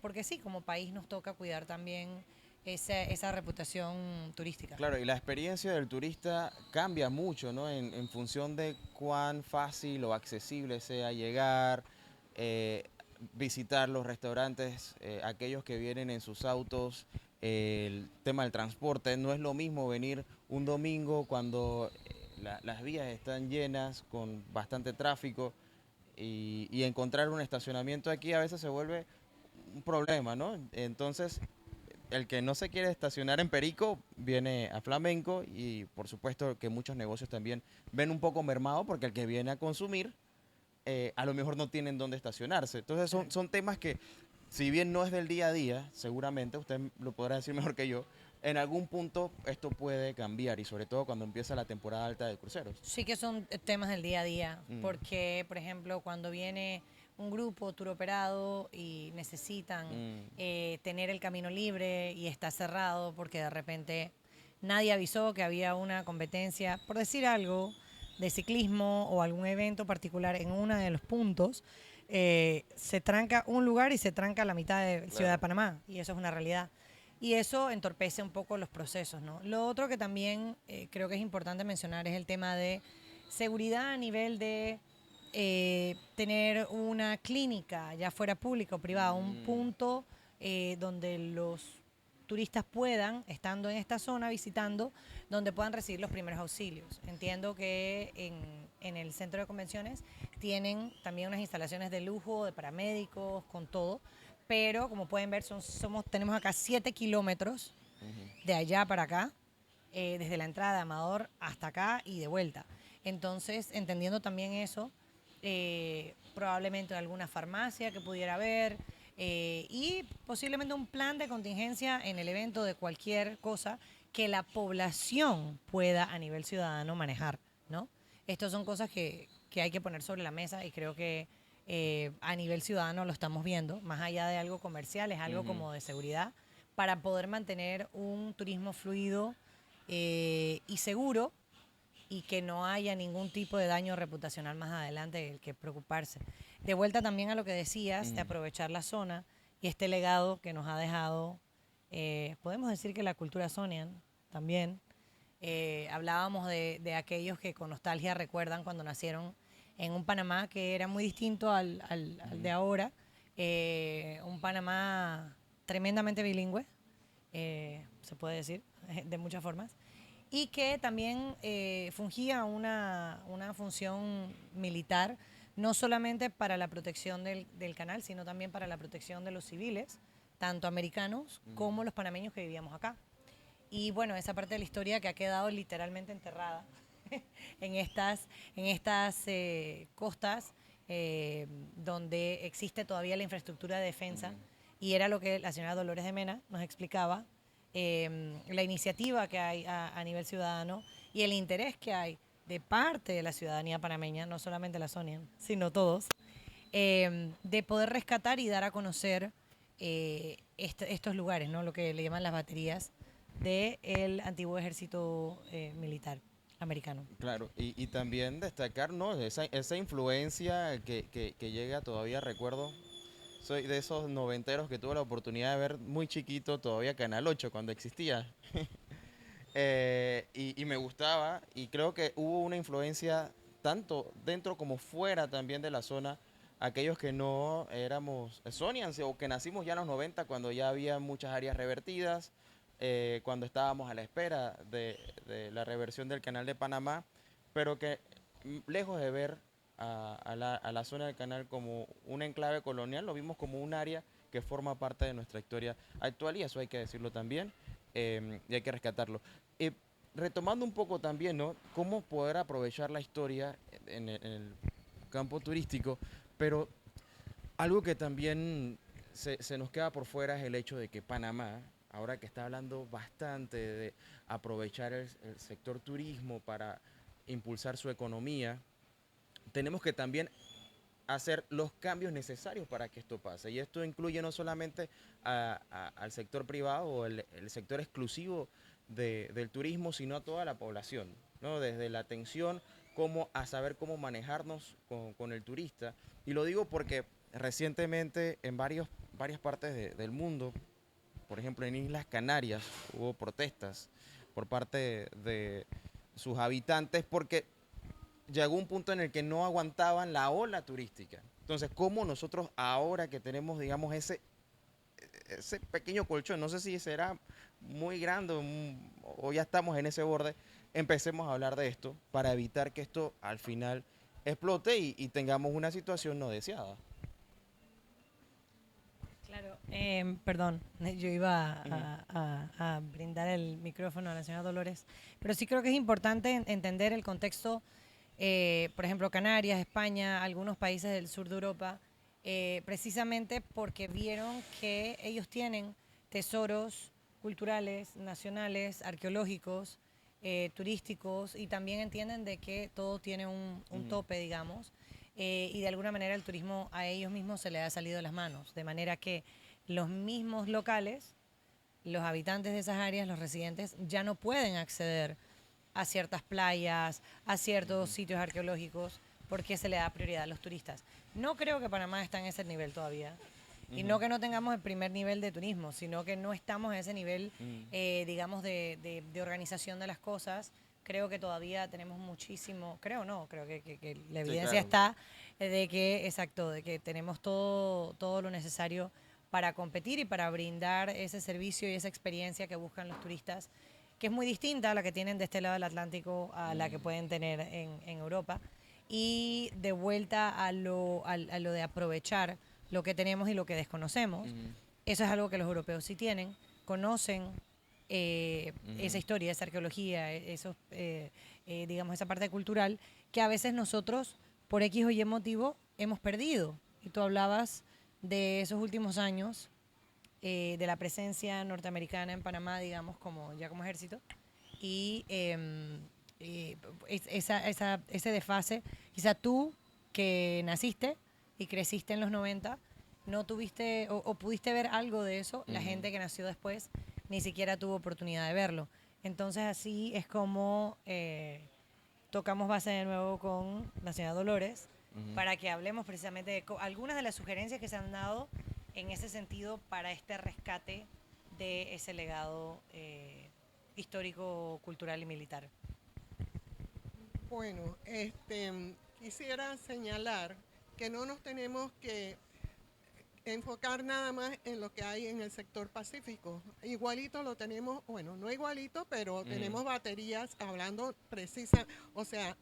porque sí, como país nos toca cuidar también esa reputación turística. Claro, y la experiencia del turista cambia mucho, ¿no? En función de cuán fácil o accesible sea llegar, eh, visitar los restaurantes, aquellos que vienen en sus autos, el tema del transporte. No es lo mismo venir un domingo cuando las vías están llenas con bastante tráfico y encontrar un estacionamiento aquí a veces se vuelve un problema, ¿no? Entonces, el que no se quiere estacionar en Perico viene a Flamenco y por supuesto que muchos negocios también ven un poco mermado porque el que viene a consumir a lo mejor no tienen dónde estacionarse. Entonces son temas que si bien no es del día a día, seguramente usted lo podrá decir mejor que yo, en algún punto esto puede cambiar y sobre todo cuando empieza la temporada alta de cruceros. Sí que son temas del día a día, Mm. porque, por ejemplo, cuando viene un grupo tour operado y necesitan tener el camino libre y está cerrado porque de repente nadie avisó que había una competencia, por decir algo, de ciclismo o algún evento particular en uno de los puntos, se tranca un lugar y se tranca la mitad de Ciudad de Panamá, y eso es una realidad. Y eso entorpece un poco los procesos, ¿no? Lo otro que también creo que es importante mencionar es el tema de seguridad a nivel de tener una clínica, ya fuera pública o privada, un punto donde los turistas puedan, estando en esta zona, visitando, donde puedan recibir los primeros auxilios. Entiendo que en el centro de convenciones tienen también unas instalaciones de lujo, de paramédicos, con todo, pero como pueden ver, tenemos acá 7 kilómetros de allá para acá, desde la entrada de Amador hasta acá y de vuelta. Entonces, entendiendo también eso, probablemente alguna farmacia que pudiera haber y posiblemente un plan de contingencia en el evento de cualquier cosa que la población pueda a nivel ciudadano manejar, ¿no? Estas son cosas que hay que poner sobre la mesa y creo que a nivel ciudadano lo estamos viendo, más allá de algo comercial, es algo como de seguridad, para poder mantener un turismo fluido y seguro y que no haya ningún tipo de daño reputacional más adelante del que preocuparse. De vuelta también a lo que decías, de aprovechar la zona y este legado que nos ha dejado, podemos decir que la cultura Sonian también. Hablábamos de aquellos que con nostalgia recuerdan cuando nacieron en un Panamá que era muy distinto al de ahora, un Panamá tremendamente bilingüe, se puede decir, de muchas formas, y que también fungía una función militar, no solamente para la protección del canal, sino también para la protección de los civiles, tanto americanos como los panameños que vivíamos acá. Y bueno, esa parte de la historia que ha quedado literalmente enterrada en estas costas donde existe todavía la infraestructura de defensa, y era lo que la señora Dolores de Mena nos explicaba, la iniciativa que hay a nivel ciudadano y el interés que hay de parte de la ciudadanía panameña, no solamente la Sonia, sino todos, de poder rescatar y dar a conocer estos lugares, ¿no? Lo que le llaman las baterías del antiguo ejército militar americano. Claro, y también destacar, ¿no? Esa influencia que llega todavía, recuerdo, soy de esos noventeros que tuve la oportunidad de ver muy chiquito todavía Canal 8 cuando existía. Y me gustaba y creo que hubo una influencia tanto dentro como fuera también de la zona. Aquellos que no éramos Sonians o que nacimos ya en los 90 cuando ya había muchas áreas revertidas, cuando estábamos a la espera de la reversión del canal de Panamá, pero que lejos de ver a la zona del canal como un enclave colonial, lo vimos como un área que forma parte de nuestra historia actual y eso hay que decirlo también y hay que rescatarlo. Eh, Retomando un poco también, ¿no? Cómo poder aprovechar la historia en el campo turístico, pero algo que también se nos queda por fuera es el hecho de que Panamá, ahora que está hablando bastante de aprovechar el sector turismo para impulsar su economía, tenemos que también hacer los cambios necesarios para que esto pase. Y esto incluye no solamente al sector privado o el sector exclusivo del turismo, sino a toda la población, ¿no? Desde la atención como a saber cómo manejarnos con el turista. Y lo digo porque recientemente en varias partes del mundo, por ejemplo en Islas Canarias, hubo protestas por parte de sus habitantes porque llegó un punto en el que no aguantaban la ola turística. Entonces, ¿cómo nosotros ahora que tenemos, digamos, ese pequeño colchón, no sé si será muy grande o ya estamos en ese borde, empecemos a hablar de esto para evitar que esto al final explote y tengamos una situación no deseada? Claro, perdón, yo iba a brindar el micrófono a la señora Dolores, pero sí creo que es importante entender el contexto, por ejemplo, Canarias, España, algunos países del sur de Europa, precisamente porque vieron que ellos tienen tesoros culturales, nacionales, arqueológicos, turísticos, y también entienden de que todo tiene un tope, digamos, y de alguna manera el turismo a ellos mismos se les ha salido de las manos, de manera que los mismos locales, los habitantes de esas áreas, los residentes, ya no pueden acceder a ciertas playas, a ciertos sitios arqueológicos, porque se le da prioridad a los turistas. No creo que Panamá está en ese nivel todavía. Y no que no tengamos el primer nivel de turismo, sino que no estamos en ese nivel, digamos, de organización de las cosas. Creo que todavía tenemos muchísimo, creo no, creo que la Sí, evidencia claro. está de que, exacto, de que tenemos todo lo necesario para competir y para brindar ese servicio y esa experiencia que buscan los turistas, que es muy distinta a la que tienen de este lado del Atlántico a la que pueden tener en Europa. Y de vuelta a lo de aprovechar lo que tenemos y lo que desconocemos, Ujú, eso es algo que los europeos sí tienen, conocen esa ujú. historia, esa arqueología, digamos, esa parte cultural que a veces nosotros, por X o Y motivo, hemos perdido. Y tú hablabas de esos últimos años, de la presencia norteamericana en Panamá, digamos, como ejército, y ese desfase, quizá tú que naciste y creciste en los 90 no tuviste o pudiste ver algo de eso, la Ujú. gente que nació después ni siquiera tuvo oportunidad de verlo. Entonces así es como tocamos base de nuevo con la señora Dolores Ujú. para que hablemos precisamente de algunas de las sugerencias que se han dado en ese sentido para este rescate de ese legado histórico, cultural y militar. Bueno, quisiera señalar que no nos tenemos que enfocar nada más en lo que hay en el sector Pacífico. Igualito lo tenemos, bueno, no igualito, pero Ujú. tenemos baterías hablando precisa, o sea,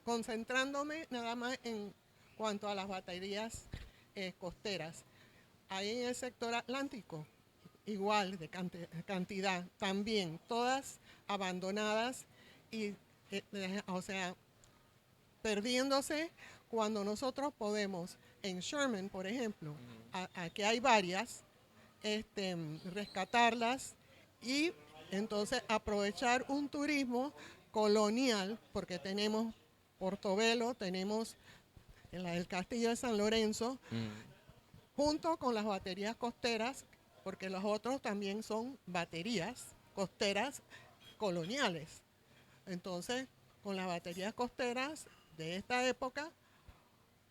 concentrándome nada más en cuanto a las baterías costeras. Hay en el sector Atlántico, igual de cantidad, también, todas abandonadas y, o sea, perdiéndose cuando nosotros podemos, en Sherman, por ejemplo, aquí hay varias, rescatarlas y entonces aprovechar un turismo colonial, porque tenemos Portobelo, tenemos el Castillo de San Lorenzo, Ujú. junto con las baterías costeras, porque los otros también son baterías costeras coloniales. Entonces, con las baterías costeras de esta época,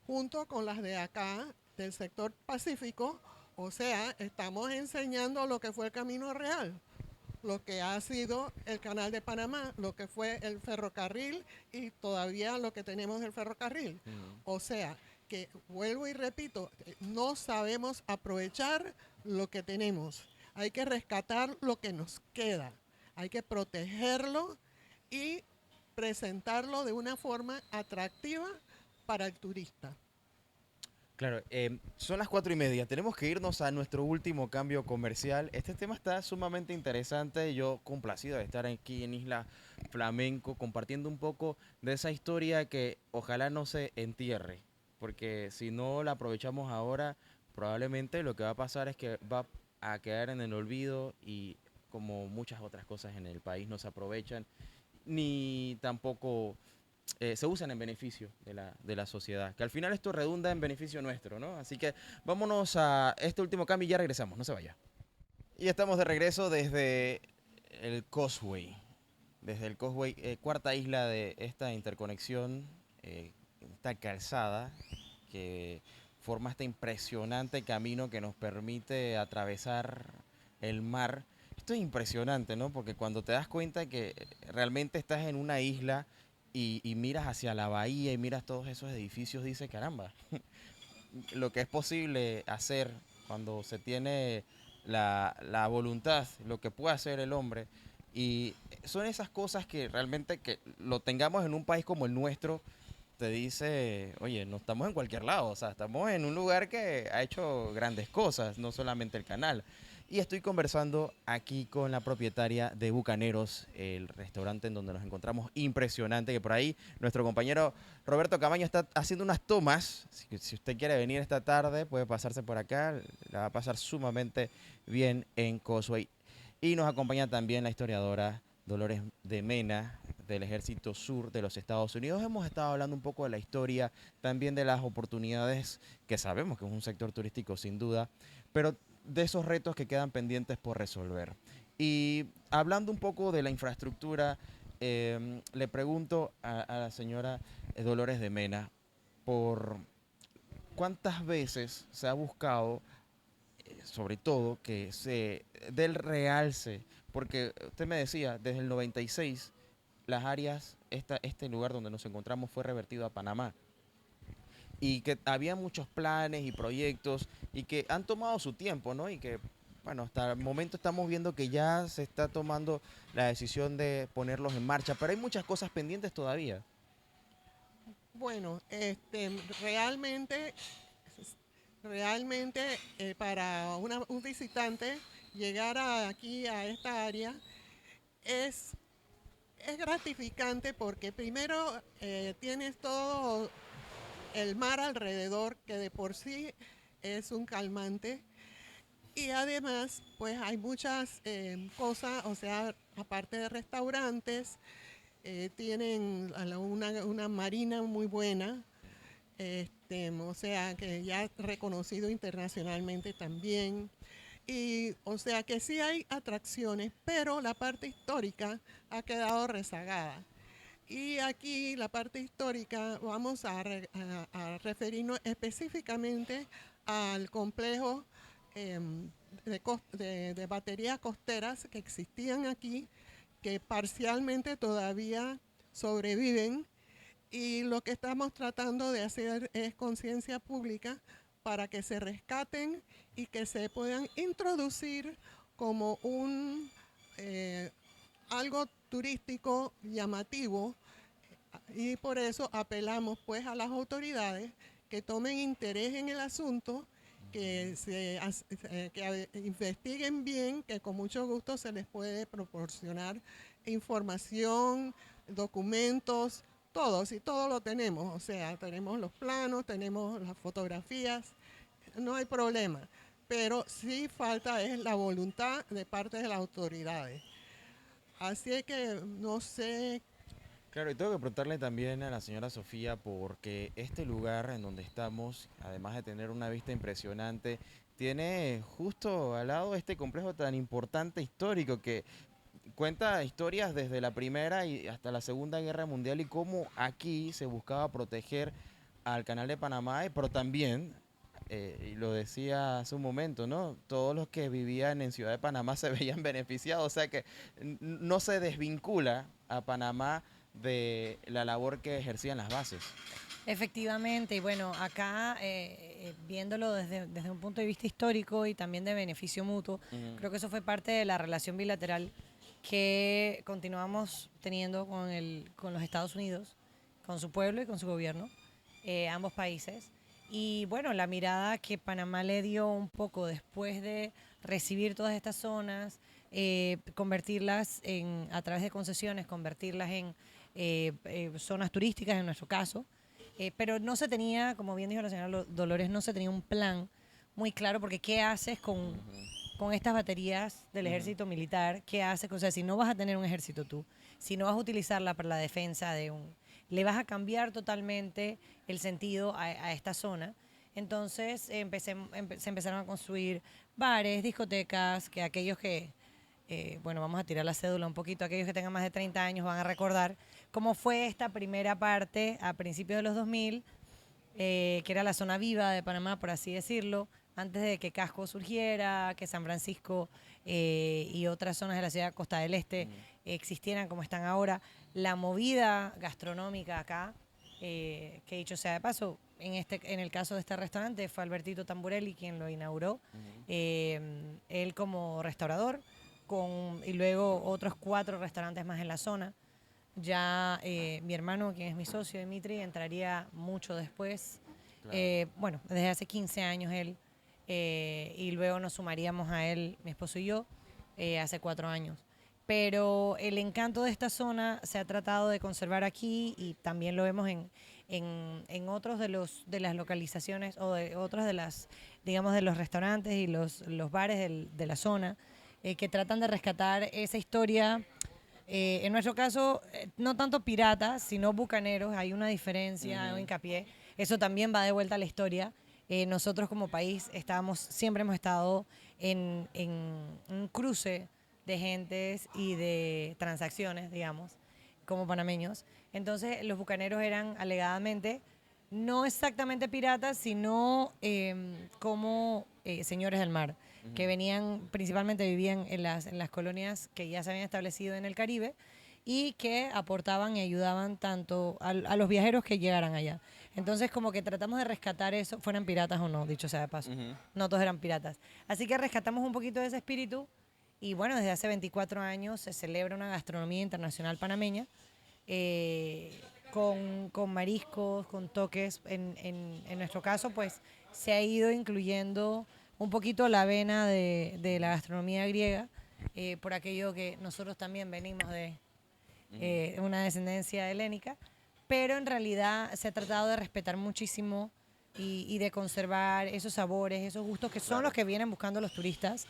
junto con las de acá, del sector Pacífico, o sea, estamos enseñando lo que fue el Camino Real, lo que ha sido el Canal de Panamá, lo que fue el ferrocarril y todavía lo que tenemos del ferrocarril. Ujú. O sea, que vuelvo y repito, no sabemos aprovechar lo que tenemos. Hay que rescatar lo que nos queda. Hay que protegerlo y presentarlo de una forma atractiva para el turista. Claro, son las 4:30. Tenemos que irnos a nuestro último cambio comercial. Este tema está sumamente interesante. Yo complacido de estar aquí en Isla Flamenco, compartiendo un poco de esa historia que ojalá no se entierre, porque si no la aprovechamos ahora, probablemente lo que va a pasar es que va a quedar en el olvido y como muchas otras cosas en el país no se aprovechan ni tampoco se usan en beneficio de la sociedad, que al final esto redunda en beneficio nuestro, ¿no? Así que vámonos a este último cambio y ya regresamos, no se vaya. Y estamos de regreso desde el Causeway, cuarta isla de esta interconexión, esta calzada que forma este impresionante camino que nos permite atravesar el mar. Esto es impresionante, ¿no? Porque cuando te das cuenta que realmente estás en una isla y miras hacia la bahía y miras todos esos edificios, dices, caramba, lo que es posible hacer cuando se tiene la voluntad, lo que puede hacer el hombre. Y son esas cosas que realmente que lo tengamos en un país como el nuestro, te dice, oye, no estamos en cualquier lado, o sea, estamos en un lugar que ha hecho grandes cosas, no solamente el canal. Y estoy conversando aquí con la propietaria de Bucaneros, el restaurante en donde nos encontramos, impresionante, que por ahí nuestro compañero Roberto Camaño está haciendo unas tomas. Así que si usted quiere venir esta tarde, puede pasarse por acá, la va a pasar sumamente bien en Causeway. Y nos acompaña también la historiadora Dolores de Mena, del Ejército Sur de los Estados Unidos. Hemos estado hablando un poco de la historia, también de las oportunidades, que sabemos que es un sector turístico sin duda, pero de esos retos que quedan pendientes por resolver. Y hablando un poco de la infraestructura, le pregunto a la señora Dolores de Mena, por cuántas veces se ha buscado, sobre todo, que se dé el realce, porque usted me decía, desde el 96, las áreas, este lugar donde nos encontramos fue revertido a Panamá. Y que había muchos planes y proyectos y que han tomado su tiempo, ¿no? Y que, bueno, hasta el momento estamos viendo que ya se está tomando la decisión de ponerlos en marcha, pero hay muchas cosas pendientes todavía. Bueno, realmente, para un visitante llegar aquí a esta área es, es gratificante porque primero tienes todo el mar alrededor, que de por sí es un calmante. Y además, pues hay muchas cosas, o sea, aparte de restaurantes, tienen una marina muy buena, o sea, que ya reconocido internacionalmente también. Y, o sea, que sí hay atracciones, pero la parte histórica ha quedado rezagada. Y aquí la parte histórica vamos a referirnos específicamente al complejo de baterías costeras que existían aquí, que parcialmente todavía sobreviven, y lo que estamos tratando de hacer es conciencia pública para que se rescaten y que se puedan introducir como eh, algo turístico llamativo, y por eso apelamos pues a las autoridades que tomen interés en el asunto, que investiguen bien, que con mucho gusto se les puede proporcionar información, documentos, todos, y todo lo tenemos, o sea, tenemos los planos, tenemos las fotografías, no hay problema, pero sí falta es la voluntad de parte de las autoridades. Así es que no sé. Claro, y tengo que preguntarle también a la señora Sofía, porque este lugar en donde estamos, además de tener una vista impresionante, tiene justo al lado este complejo tan importante histórico que cuenta historias desde la Primera y hasta la Segunda Guerra Mundial y cómo aquí se buscaba proteger al Canal de Panamá, pero también, y lo decía hace un momento, ¿no? Todos los que vivían en Ciudad de Panamá se veían beneficiados, o sea que no se desvincula a Panamá de la labor que ejercían las bases. Efectivamente, y bueno, acá viéndolo desde un punto de vista histórico y también de beneficio mutuo, creo que eso fue parte de la relación bilateral que continuamos teniendo con los Estados Unidos, con su pueblo y con su gobierno, ambos países. Y bueno, la mirada que Panamá le dio un poco después de recibir todas estas zonas, convertirlas a través de concesiones, convertirlas en zonas turísticas en nuestro caso, pero no se tenía, como bien dijo la señora Dolores, no se tenía un plan muy claro, porque ¿qué haces con estas baterías del ejército militar? ¿Qué haces? O sea, si no vas a tener un ejército tú, si no vas a utilizarla para la defensa le vas a cambiar totalmente el sentido a esta zona. Entonces se empezaron a construir bares, discotecas, que aquellos que, bueno, vamos a tirar la cédula un poquito, aquellos que tengan más de 30 años van a recordar cómo fue esta primera parte a principios de los 2000, que era la zona viva de Panamá, por así decirlo, antes de que Casco surgiera, que San Francisco y otras zonas de la ciudad Costa del Este existieran como están ahora. La movida gastronómica acá, que dicho sea de paso, en el caso de este restaurante fue Albertito Tamburelli quien lo inauguró, él como restaurador, y luego otros 4 restaurantes más en la zona. Ya mi hermano, quien es mi socio, Dimitri, entraría mucho después. Claro. Bueno, desde hace 15 años él, y luego nos sumaríamos a él, mi esposo y yo, hace 4 años. Pero el encanto de esta zona se ha tratado de conservar aquí y también lo vemos en otros de las localizaciones o de otros de las, digamos, de los restaurantes y los bares de la zona, que tratan de rescatar esa historia. En nuestro caso, no tanto piratas, sino bucaneros, hay una diferencia, un hincapié. Eso también va de vuelta a la historia. Nosotros como país siempre hemos estado en un cruce de gentes y de transacciones, digamos, como panameños. Entonces, los bucaneros eran alegadamente no exactamente piratas, sino como señores del mar, que venían, principalmente vivían en las colonias que ya se habían establecido en el Caribe y que aportaban y ayudaban tanto a los viajeros que llegaran allá. Entonces, como que tratamos de rescatar eso, fueran piratas o no, dicho sea de paso. No todos eran piratas. Así que rescatamos un poquito de ese espíritu y bueno, desde hace 24 años se celebra una gastronomía internacional panameña, con mariscos, con toques. En nuestro caso, pues se ha ido incluyendo un poquito la vena de la gastronomía griega, por aquello que nosotros también venimos de una descendencia helénica, pero en realidad se ha tratado de respetar muchísimo y de conservar esos sabores, esos gustos que son los que vienen buscando los turistas.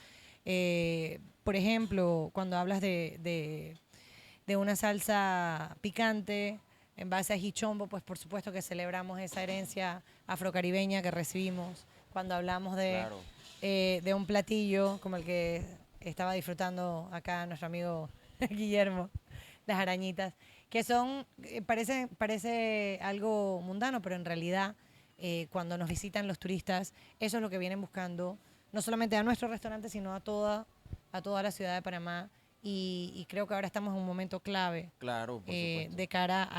Por ejemplo, cuando hablas de una salsa picante en base a jichombo, pues por supuesto que celebramos esa herencia afrocaribeña que recibimos. Cuando hablamos Claro. de un platillo como el que estaba disfrutando acá nuestro amigo Guillermo, las arañitas, que son, parece algo mundano, pero en realidad cuando nos visitan los turistas, eso es lo que vienen buscando, no solamente a nuestro restaurante, sino a toda la ciudad de Panamá. Y creo que ahora estamos en un momento clave Claro, por supuesto. de cara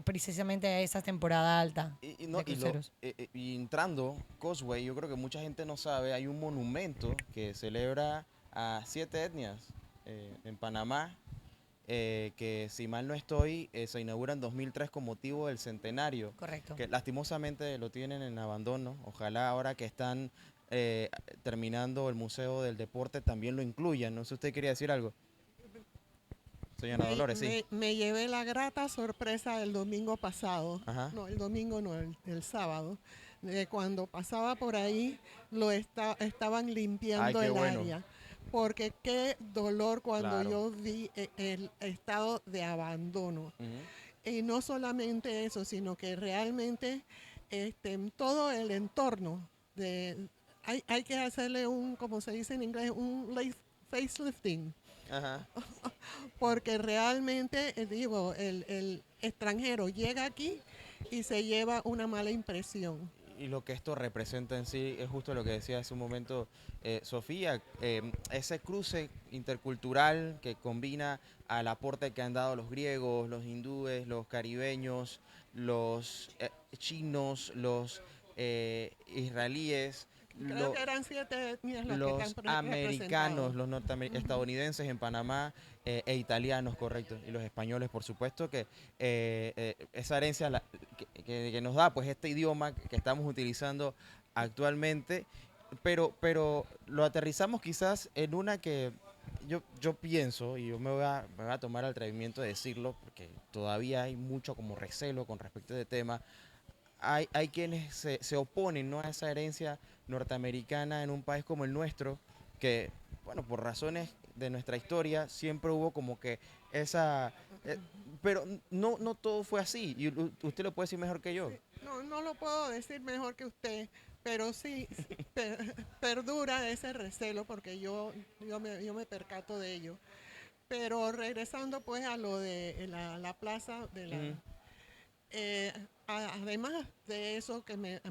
precisamente a esa temporada alta No, de cruceros. y entrando, Causeway, yo creo que mucha gente no sabe, hay un monumento que celebra a 7 etnias en Panamá, que si mal no estoy, se inaugura en 2003 con motivo del centenario, Correcto. que lastimosamente lo tienen en abandono. Ojalá ahora que están terminando el Museo del Deporte también lo incluyan. No sé si usted quería decir algo. Señora Dolores, sí. Me llevé la grata sorpresa el domingo pasado, Ajá. no, el domingo no, el sábado, de cuando pasaba por ahí estaban Ay, limpiando qué el bueno. área, porque qué dolor cuando Claro. yo vi el estado de abandono. Ujú. Y no solamente eso, sino que realmente todo el entorno hay que hacerle como se dice en inglés, un facelifting, Ajá. porque realmente, digo, el extranjero llega aquí y se lleva una mala impresión. Y lo que esto representa en sí es justo lo que decía hace un momento Sofía, ese cruce intercultural que combina al aporte que han dado los griegos, los hindúes, los caribeños, los chinos, los israelíes, Creo que eran 7 etnias las que los están americanos, representadas. los estadounidenses en Panamá, e italianos, correcto, y los españoles, por supuesto, que esa herencia que nos da pues este idioma que estamos utilizando actualmente, pero lo aterrizamos quizás en una que yo pienso, y yo me voy a tomar el atrevimiento de decirlo, porque todavía hay mucho como recelo con respecto a este tema. Hay quienes se oponen, ¿no?, a esa herencia norteamericana en un país como el nuestro, que, bueno, por razones de nuestra historia, siempre hubo como que esa Pero no todo fue así, y usted lo puede decir mejor que yo. No, no lo puedo decir mejor que usted, pero sí perdura ese recelo porque yo me percato de ello. Pero regresando pues a lo de la plaza de la... Ujú. Además de eso que me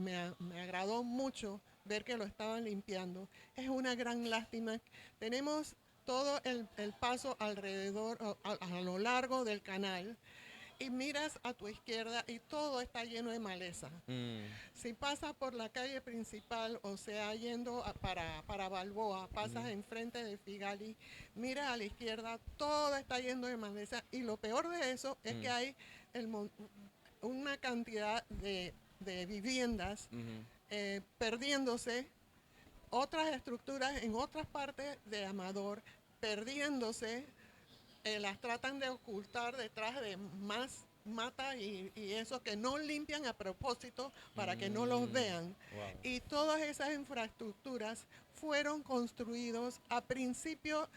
agradó mucho ver que lo estaban limpiando, es una gran lástima. Tenemos todo el paso alrededor, a lo largo del canal, y miras a tu izquierda y todo está lleno de maleza. Mm, Si pasas por la calle principal, o sea, yendo para Balboa, pasas ujú, enfrente de Figali, miras a la izquierda, todo está lleno de maleza. Y lo peor de eso es que mm, hay una cantidad de viviendas ujú. perdiéndose, otras estructuras en otras partes de Amador perdiéndose, las tratan de ocultar detrás de más mata y eso que no limpian a propósito para que no los Mm, vean. wow. Y todas esas infraestructuras fueron construidos a principio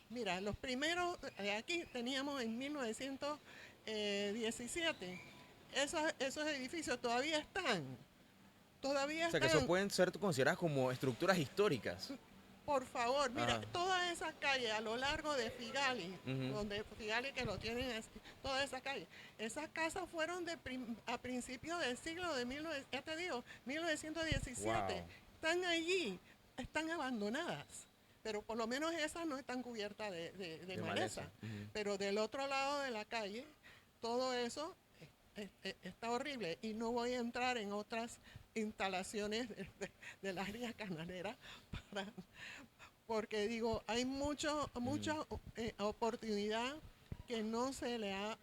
mira, los primeros, aquí teníamos en 1917, esos edificios todavía O sea, que eso están. pueden ser consideradas como estructuras históricas. Por favor, mira, Ajá. toda esa calle a lo largo de Figali, Ujú. donde Figali que lo tienen así, toda esa calle, esas casas fueron a principios del siglo de 19, ya te digo, 1917. Wow. Están allí, están abandonadas, pero por lo menos esas no están cubiertas de De maleza. maleza. Ujú. Pero del otro lado de la calle, todo eso está horrible y no voy a entrar en otras instalaciones del área canalera para porque digo, hay Ujú. mucha oportunidad que no se le ha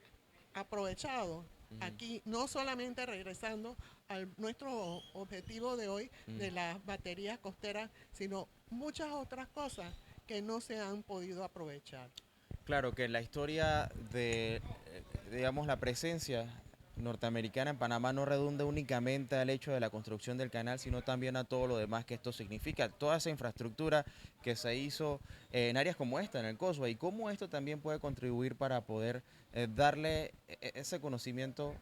aprovechado. Ujú. Aquí, no solamente regresando a nuestro objetivo de hoy Ujú. de las baterías costeras, sino muchas otras cosas que no se han podido aprovechar. Claro que la historia de, digamos, la presencia norteamericana en Panamá no redunda únicamente al hecho de la construcción del canal, sino también a todo lo demás que esto significa, toda esa infraestructura que se hizo en áreas como esta, en el Causeway, y cómo esto también puede contribuir para poder darle ese conocimiento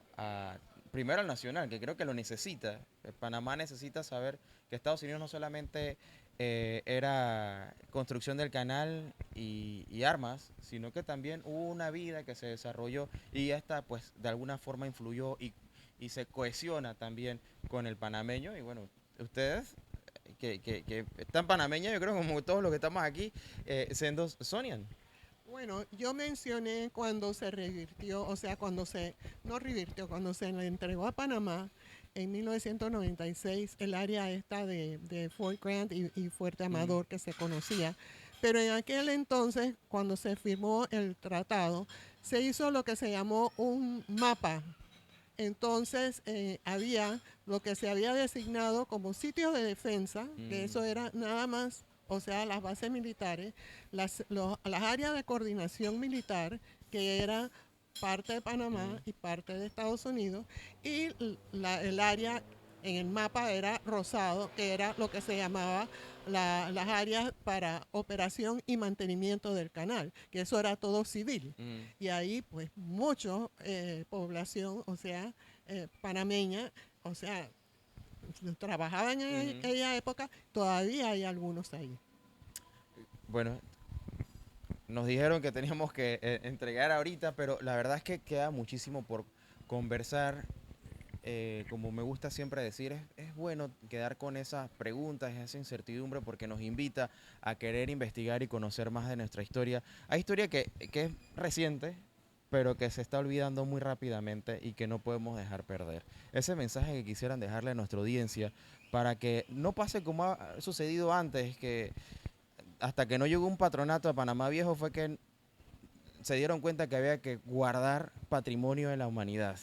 primero al nacional, que creo que lo necesita. Panamá necesita saber que Estados Unidos no solamente era construcción del canal y armas, sino que también hubo una vida que se desarrolló y esta pues de alguna forma influyó y se cohesiona también con el panameño. Y bueno, ustedes que están panameños, yo creo como todos los que estamos aquí, siendo Sonian. Bueno, yo mencioné cuando se revirtió, o sea, no revirtió, cuando se le entregó a Panamá en 1996 el área esta de Fort Grant y Fuerte Ujú, Amador que se conocía. Pero en aquel entonces, cuando se firmó el tratado, se hizo lo que se llamó un mapa. Entonces había lo que se había designado como sitios de defensa, que mm, eso era nada más, o sea, las bases militares, las áreas de coordinación militar, que era parte de Panamá mm, y parte de Estados Unidos, y el área en el mapa era rosado, que era lo que se llamaba las áreas para operación y mantenimiento del canal, que eso era todo civil. mm. Y ahí, pues, mucha población, o sea, panameña, o sea, trabajaban en Ujú. aquella época, todavía hay algunos ahí. Bueno, nos dijeron que teníamos que entregar ahorita, pero la verdad es que queda muchísimo por conversar. Como me gusta siempre decir, es bueno quedar con esas preguntas, esa incertidumbre, porque nos invita a querer investigar y conocer más de nuestra historia. Hay historia que es reciente, pero que se está olvidando muy rápidamente y que no podemos dejar perder. Ese mensaje que quisieran dejarle a nuestra audiencia para que no pase como ha sucedido antes, que hasta que no llegó un patronato a Panamá Viejo fue que se dieron cuenta que había que guardar patrimonio de la humanidad.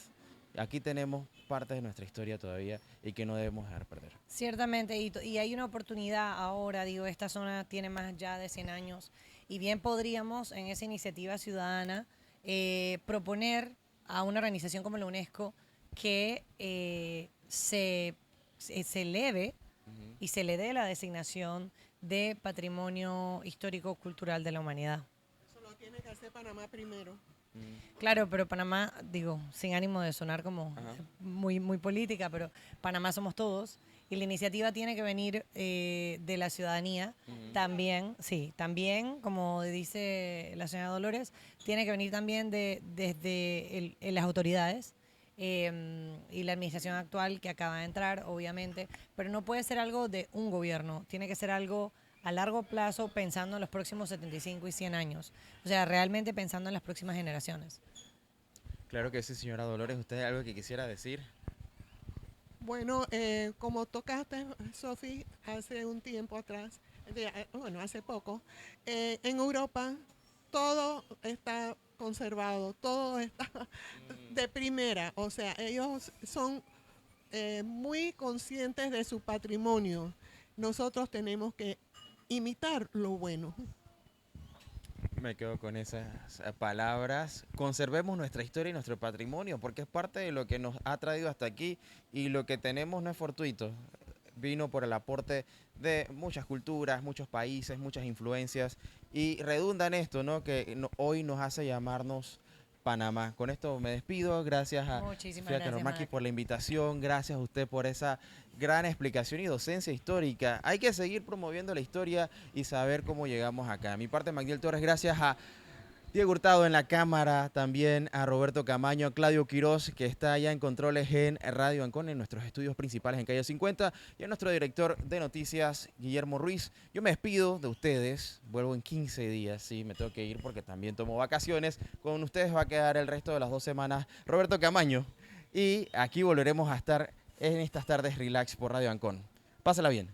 Aquí tenemos parte de nuestra historia todavía y que no debemos dejar perder. Ciertamente, y hay una oportunidad ahora, digo, esta zona tiene más ya de 100 años y bien podríamos en esa iniciativa ciudadana proponer a una organización como la UNESCO que se eleve Ujú. y se le dé la designación de Patrimonio Histórico Cultural de la Humanidad. tiene que hacer Panamá primero. Claro, pero Panamá, digo, sin ánimo de sonar como Ajá. muy política, pero Panamá somos todos y la iniciativa tiene que venir de la ciudadanía. También, sí, también, como dice la señora Dolores, tiene que venir también desde las autoridades y la administración actual que acaba de entrar, obviamente, pero no puede ser algo de un gobierno, tiene que ser algo a largo plazo pensando en los próximos 75 y 100 años. O sea, realmente pensando en las próximas generaciones. Claro que sí, señora Dolores. ¿Usted algo que quisiera decir? Bueno, como tocaste, Sofi, hace un tiempo atrás, bueno, hace poco, en Europa todo está conservado, todo está de primera, o sea, ellos son muy conscientes de su patrimonio. Nosotros tenemos que imitar lo bueno. Me quedo con esas palabras. Conservemos nuestra historia y nuestro patrimonio, porque es parte de lo que nos ha traído hasta aquí y lo que tenemos no es fortuito. Vino por el aporte de muchas culturas, muchos países, muchas influencias y redunda en esto, ¿no? Que hoy nos hace llamarnos Panamá. Con esto me despido. Gracias a Muchísimas Sofía gracias, Kanomaki Mac. por la invitación. Gracias a usted por esa gran explicación y docencia histórica. Hay que seguir promoviendo la historia y saber cómo llegamos acá. A mi parte, Magdiel Torres, gracias a Diego Hurtado en la cámara, también a Roberto Camaño, a Claudio Quiroz, que está allá en controles en Radio Ancon, en nuestros estudios principales en Calle 50, y a nuestro director de noticias, Guillermo Ruiz. Yo me despido de ustedes, vuelvo en 15 días, sí, me tengo que ir porque también tomo vacaciones. Con ustedes va a quedar el resto de las 2 semanas Roberto Camaño, y aquí volveremos a estar en estas tardes relax por Radio Ancon. Pásala bien.